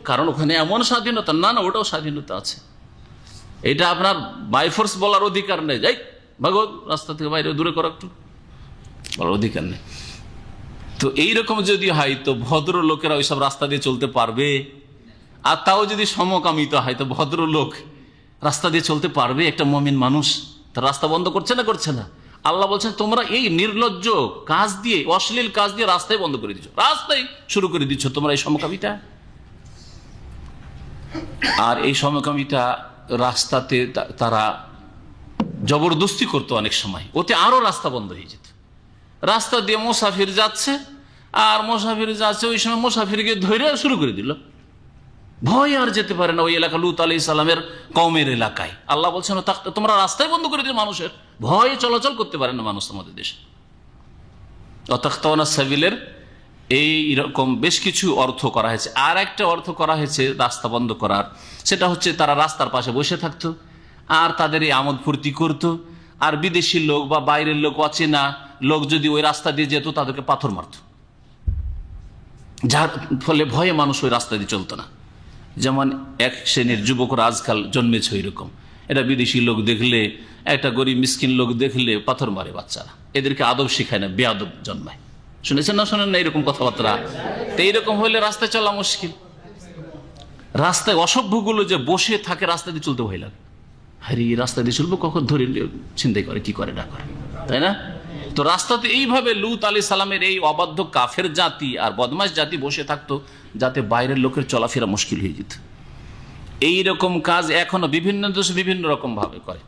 কারণ ওখানে এমন স্বাধীনতা না, ওটাও স্বাধীনতা আছে, এটা আপনার বাইফোর্স বলার অধিকার নেই, যাই ভাগো রাস্তা থেকে বাইরে দূরে করো, একটু বলার অধিকার নেই। তো এইরকম যদি হয় তো ভদ্র লোকেরা ওইসব রাস্তা দিয়ে চলতে পারবে? আর তাও যদি সমকামিতা হয় তো ভদ্র লোক রাস্তা দিয়ে চলতে পারবে? একটা মুমিন মানুষ তার রাস্তা বন্ধ করছে না? করছে না। আল্লাহ বলছেন তোমরা এই নির্লজ্জ কাজ দিয়ে, অশ্লীল কাজ দিয়ে রাস্তায় বন্ধ করে দিচ্ছ, রাস্তায় শুরু করে দিচ্ছ তোমরা এই সমকামিতা। আর এই সমকামিতা রাস্তাতে তারা জবরদস্তি করতো অনেক সময়, ওতে আরো রাস্তা বন্ধ হয়ে যেত। রাস্তা দিয়ে মুসাফির যাচ্ছে, আর মুসাফির যাচ্ছে, ওই সময় মুসাফিরকে ধরে শুরু করে দিল, ভয় আর যেতে পারে না ওই এলাকা, লূত আলাইহিস সালামের কওমের এলাকায়। আল্লাহ বলছেন তোমরা রাস্তায় বন্ধ করে দিও, মানুষের ভয়ে চলাচল করতে পারে না মানুষ তোমাদের দেশে। তাকতাউনাস সাবিলের এইরকম বেশ কিছু অর্থ করা হয়েছে। আর একটা অর্থ করা হয়েছে রাস্তা বন্ধ করার, সেটা হচ্ছে তারা রাস্তার পাশে বসে থাকতো আর তাদের এই আমোদ ফুর্তি করতো, আর বিদেশি লোক বা বাইরের লোক, অচেনা লোক যদি ওই রাস্তা দিয়ে যেত তাদেরকে পাথর মারত, যার ফলে ভয়ে মানুষ ওই রাস্তা দিয়ে চলতো না। যেমন এক শ্রেণীর যুবকরা আজকাল জন্মেছে ওইরকম, এটা বিদেশি লোক দেখলে, একটা গরিব মিসকিন লোক দেখলে পাথর মারে বাচ্চারা, এদেরকে আদব শিখায় না, বেয়াদব জন্মায়। শুনেছেন না শোনেন না এরকম কথাবার্তা? তো এইরকম হলে রাস্তায় চলা মুশকিল। রাস্তায় অসভ্যগুলো যে বসে থাকে, রাস্তা দিয়ে চলতে ভয় লাগে, হারি রাস্তা দিয়ে চলবো, কখন ধরে ছিনতাই করে, কি করে না করে, তাই না? তো রাস্তাতে এইভাবে লূত আলাইহিস সালামের এই অবাধ্য কাফের জাতি আর বদমাশ জাতি বসে থাকতো, যাতে বাইরের লোকের চলাফেরা মুশকিল হয়ে যেত। এইরকম কাজ এখনো বিভিন্ন দেশে বিভিন্ন রকম ভাবে করে।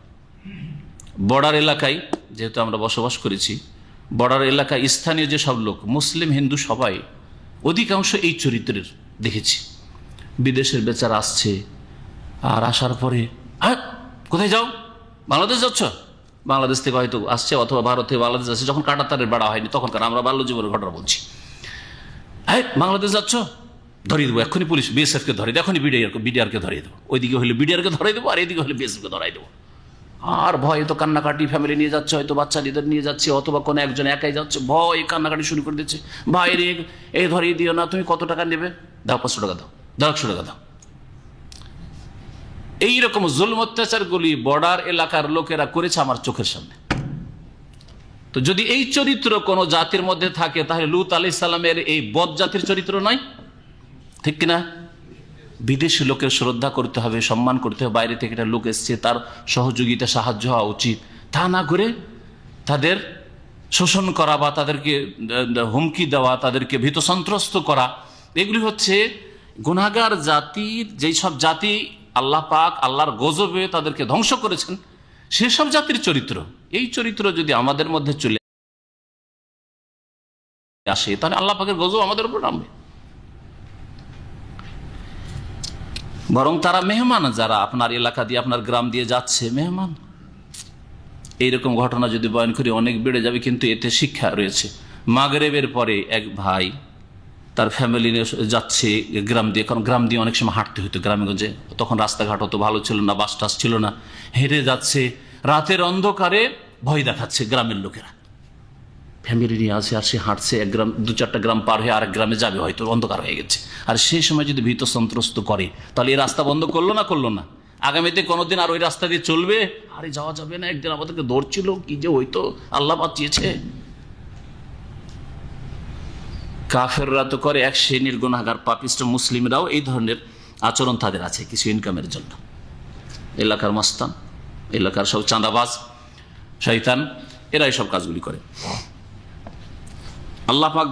বর্ডার এলাকায় যেহেতু আমরা বসবাস করেছি, বর্ডার এলাকায় স্থানীয় যেসব লোক, মুসলিম হিন্দু সবাই, অধিকাংশ এই চরিত্রের দেখেছি। বিদেশের বেচারা আসছে, আর আসার পরে কোথায় যাও? বাংলাদেশ যাচ্ছ? বাংলাদেশ থেকে হয়তো আসছে, অথবা ভারত থেকে বাংলাদেশ আসছে, যখন কাঁটাতারের বেড়া হয়নি তখনকার, আমরা বাল্য জীবনের ঘটনা বলছি। হ্যাঁ, বাংলাদেশ যাচ্ছ, ধরিয়ে দেবো এক্ষুনি, পুলিশ বিএসএফ কে ধরিয়ে দেবো, এখনই বিডিআরকে ধরিয়ে দেবো, ওইদিকে হলে বিডিআরকে ধরিয়ে দেবো, আর এইদিকে হলে বিএসএফ কে ধরাই দেবো। আর ভয় তো কান্নাকাটি, ফ্যামিলি নিয়ে যাচ্ছে, হয়তো বাচ্চা লিদের নিয়ে যাচ্ছে, অথবা কোনো একজন একাই যাচ্ছে, ভয় কান্নাকাটি শুরু করে দিচ্ছে, বাইরে এই ধরিয়ে দিও না, তুমি কত টাকা নেবে? দাও 500 টাকা দাও, 100 টাকা দাও। এইরকম জুলম অত্যাচারগুলি বর্ডার এলাকার লোকেরা করেছে আমার চোখের সামনে। তো যদি এই চরিত্র কোনো জাতির মধ্যে থাকে, তাহলে লূত আলাইহিস সালামের এই বদ জাতির চরিত্র নয়, ঠিক কিনা? বিদেশি লোকের শ্রদ্ধা করতে হবে, সম্মান করতে হবে। বাইরে থেকে একটা লোক এসছে, তার সহযোগিতা সাহায্য হওয়া উচিত, তা না করে তাদের শোষণ করা বা তাদেরকে হুমকি দেওয়া, তাদেরকে ভীত সন্ত্রস্ত করা, এগুলি হচ্ছে গুনাহগার জাতির, যেই সব জাতি আল্লাহ পাক আল্লাহর গজবে তাদেরকে ধ্বংস করেছেন, সেসব জাতির চরিত্র। এই চরিত্র যদি আমাদের মধ্যে চলে আসে, তাহলে আল্লাহ পাকের গজব আমাদের উপর নামবে। বরং তারা মেহমান, যারা আপনার এলাকা দিয়ে, আপনার গ্রাম দিয়ে যাচ্ছে, মেহমান। এইরকম ঘটনা যদি বয়ান করি অনেক বেড়ে যাবে, কিন্তু এতে শিক্ষা রয়েছে। মাগরিবের পরে এক ভাই তার ফ্যামিলি নিয়ে যাচ্ছে গ্রাম দিয়ে, কারণ গ্রাম দিয়ে অনেক সময় হাঁটতে হতো, গ্রামেগঞ্জে তখন রাস্তাঘাট অত ভালো ছিল না, বাস টাস ছিল না, হেঁটে যাচ্ছে, রাতের অন্ধকারে ভয় দেখাচ্ছে গ্রামের লোকেরা, ফ্যামিলি নিয়ে আসে, আর সে হাঁটছে, এক গ্রাম 2-4টা গ্রাম পার হয়ে আরেক গ্রামে যাবে, হয়তো অন্ধকার হয়ে গেছে, আর সেই সময় যদি ভীত সন্ত্রস্ত করে, তাহলে এই রাস্তা বন্ধ করলো না? আগামীতে কোনোদিন আর ওই রাস্তা দিয়ে চলবে? আরে যাওয়া যাবে না, একদিন আমাদেরকে ধরছিল, কি যে হইতো, আল্লাহ বাঁচিয়েছে। কাফেররা তো করে, এক শ্রেণীর গুনাহগার পাপিষ্ট মুসলিমরাও এই ধরনের আচরণ তাদের আছে কিছু ইনকামের জন্য। এলাকার মাস্তান, এলাকার সব চাঁদাবাজ, শয়তান, এরা এইসব কাজগুলি করে। আল্লাহ পাক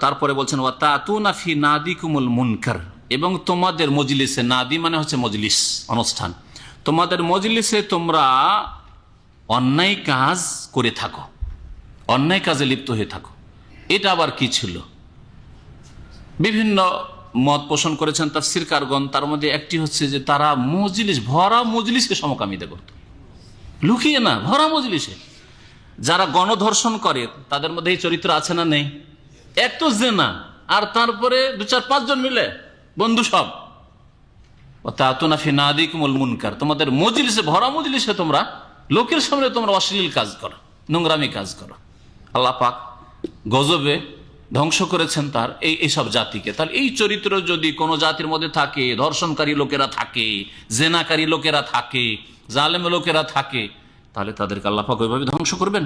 তারপরে বলছেন ওয়া তাতুনা ফি নাদিকুমুল মুনকার, এবং তোমাদের মজলিসে, নাদি মানে হচ্ছে মজলিস, অনুষ্ঠান, তোমাদের মজলিসে তোমরা অন্যায় কাজ করে থাকো, অন্যায় কাজে লিপ্ত হয়ে থাকো। এটা আবার কি ছিল? বিভিন্ন মত পোষণ করেছেন তাফসীরকারগণ। তার মধ্যে একটি হচ্ছে যে তারা মজলিস, ভরা মজলিসকে সমকামিতা করত, লুকিয়ে না, ভরা মজলিসে। যারা গণধর্ষণ করে তাদের মধ্যে এই চরিত্র আছে না নেই? এক তো জেনা, আর তারপরে 2-4-5 জন মিলে বন্ধু সব। তাতুনা ফি নাদিকুমুল মুনকার, তোমাদের মজলিসে, ভরা মজলিসে তোমরা লোকের সামনে তোমরা অশ্লীল কাজ করো, নোংরামি কাজ করো। আল্লাহ পাক গজবে ধ্বংস করেছেন তার এইসব জাতিকে। তাহলে এই চরিত্র যদি কোনো জাতির মধ্যে থাকে, ধর্ষণকারী লোকেরা থাকে, জেনাকারী লোকেরা থাকে, জালেম লোকেরা থাকে, তাহলে তাদেরকে আল্লাহ পাক ওইভাবে ধ্বংস করবেন।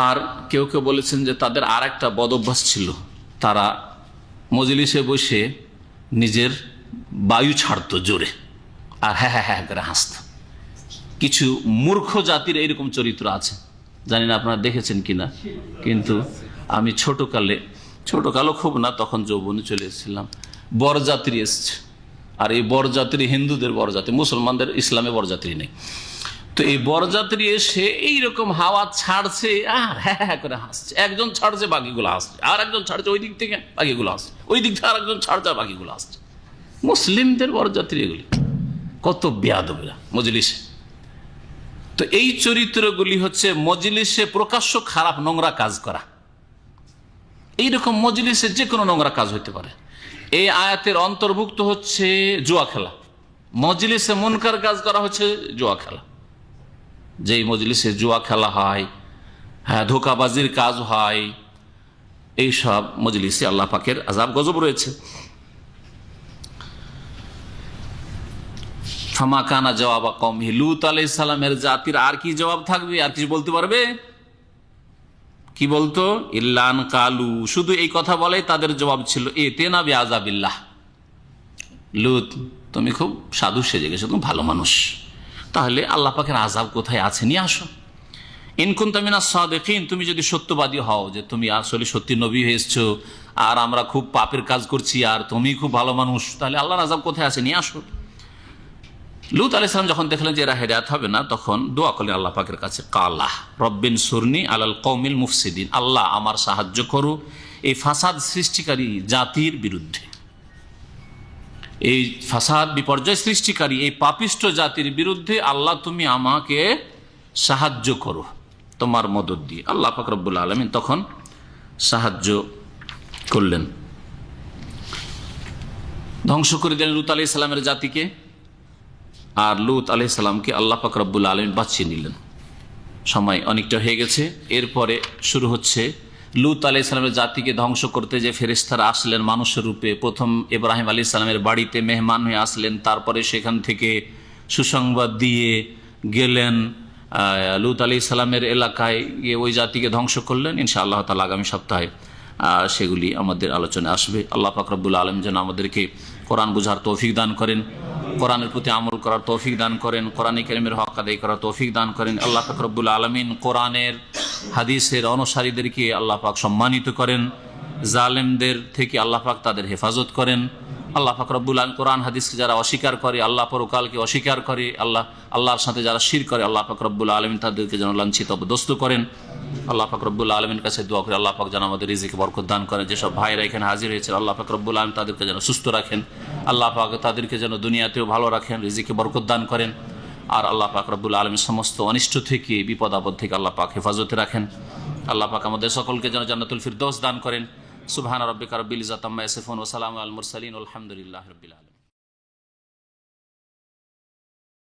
আর কেউ কেউ বলেছেন যে তাদের আর একটা বদ অভ্যাস ছিল, তারা মজলিসে বসে নিজের বায়ু ছাড়তো জোরে, আর হ্যাঁ হ্যাঁ হ্যাঁ করে হাসত। কিছু মূর্খ জাতির এইরকম চরিত্র আছে, জানি না আপনারা দেখেছেন কিনা, কিন্তু আমি ছোটকালও খুব না, তখন যৌবনে চলে এসেছিলাম, বরযাত্রী এসছে। আর এই বরযাত্রী হিন্দুদের বরযাত্রী, মুসলমানদের ইসলামে বরযাত্রী নেই। তো এই বরযাত্রী এসে এইরকম হাওয়া ছাড়ছে আর হ্যাঁ হ্যাঁ করে হাসছে। একজন ছাড়ছে, বাকিগুলো হাসছে, আর একজন ছাড়ছে ওই দিক থেকে, বাকিগুলো হাসছে, ওই দিক থেকে আর একজন ছাড়ছে, আর বাকিগুলো হাসছে। মুসলিমদের বরযাত্রী এগুলি, কত বেয়াদবেরা মজলিসে। তো এই চরিত্রগুলি হচ্ছে মজলিসে প্রকাশ্য খারাপ নোংরা কাজ করা। এইরকম মজলিসে যে কোনো নোংরা কাজ হতে পারে। এই আয়াতের অন্তর্ভুক্ত হচ্ছে জুয়া খেলা। মজলিসে মুনকার কাজ করা হচ্ছে জুয়া খেলা। যেই মজলিসে জুয়া খেলা হয়, হ্যাঁ, ধোঁকাবাজির কাজ হয়, এইসব মজলিসে আল্লাহ পাকের আযাব গজব রয়েছে। ফামা কানা জওয়াবা কওমিহি, লূত আলাইহিস সালামের জাতির আর কি জবাব থাকবে? আর কিছু বলতে পারবে? কি বলতো? ইল্লান কালু, শুধু এই কথা বলে তাদের জবাব ছিল, এতেনা বিআযাবিল্লাহ, লূত তুমি খুব সাধু সেজে গেছো, তুমি ভালো মানুষ, তাহলে আল্লাহ পাকের আযাব কোথায় আছে নিয়ে আসো। ইন কুনতা মিনাস সাদিকিন, তুমি যদি সত্যবাদী হও যে তুমি আসলে সত্যি নবী হয়ে এসছো, আর আমরা খুব পাপের কাজ করছি, আর তুমি খুব ভালো মানুষ, তাহলে আল্লাহর আযাব কোথায় আছে নিয়ে আসো। লূত আলাইহিস সালাম যখন দেখলেন যে এরা হেদায়েত হবে না, তখন দোয়া করলেন আল্লাহ পাকের কাছে, কালা রব্বিন সুরনি আলাল কওমিল মুফসিদিন, আল্লাহ আমার সাহায্য করো এই ফাসাদ সৃষ্টিকারী জাতির বিরুদ্ধে, এই ফাসাদ বিপর্যয় সৃষ্টিকারী এই পাপিষ্ট জাতির বিরুদ্ধে আল্লাহ তুমি আমাকে সাহায্য করো তোমার মদদ দিয়ে। আল্লাহ পাক রব্বুল আলামিন তখন সাহায্য করলেন, ধ্বংস করে দিলেন লূত আলাইহিস সালামের জাতিকে। আর লূত আলাইহিস সালামকে আল্লাহ পাক রব্বুল আলামিন বাঁচিয়ে নিলেন। সময় অনেকটা হয়ে গেছে, এরপরে শুরু হচ্ছে লূত আলাইহিস সালামের জাতিকে ধ্বংস করতে যে ফেরেশতারা আসলেন মানুষের রূপে। প্রথম ইব্রাহিম আলাইহিস সালামের বাড়িতে মেহমান হয়ে আসলেন, তারপরে সেখান থেকে সুসংবাদ দিয়ে গেলেন লূত আলাইহিস সালামের এলাকায় গিয়ে ওই জাতিকে ধ্বংস করলেন। ইনশাআল্লাহ তাআলা আগামী সপ্তাহে সেগুলি আমাদের আলোচনায় আসবে। আল্লাহ পাক রব্বুল আলামিন যেন আমাদেরকে কোরআন বুঝার তৌফিক দান করেন, কোরআনের প্রতি আমল করার তৌফিক দান করেন, কোরআনে কারীমের হক আদায় করার তৌফিক দান করেন। আল্লাহ পাক রব্বুল আলামিন কোরআনের হাদিসের অনুসারীদেরকে আল্লাহ পাক সম্মানিত করেন, জালেমদের থেকে আল্লাহ পাক তাদের হেফাজত করেন। আল্লাহ পাক রব্বুল আলামিন কোরআন হাদিসকে যারা অস্বীকার করে, আল্লাহ পরকালকে অস্বীকার করে, আল্লাহর সাথে যারা শিরক করে, আল্লাহ পাক রব্বুল আলামিন তাদেরকে যেন লাঞ্ছিত অপদস্থ করেন। আল্লাহ পাক রব্বুল আলামিনের কাছে দোয়া করে আল্লাহ পাক যেন আমাদের রিজিকে বরকত দান করেন। যেসব ভাইরা এখানে হাজির হয়েছে আল্লাহ পাক রব্বুল আলামিন তাদেরকে যেন সুস্থ রাখেন, আল্লাহ পাক তাদেরকে যেন দুনিয়াতেও ভালো রাখেন, রিজিকে বরকত দান করেন। আর আল্লাহ পাক রব্বুল আলামিন সমস্ত অনিষ্ট থেকে, বিপদ আপদ থেকে আল্লাহ পাক হেফাজতে রাখেন। আল্লাহ পাক আমাদের সকলকে যেন জান্নাতুল ফিরদৌস দান করেন। সুবহান রাব্বিকা রাব্বিল ইজ্জাতি আম্মা ইয়াসিফুন ওয়া সালামুন আলাল মুরসালিন ওয়া আলহামদুলিল্লাহি রাব্বিল আলামিন।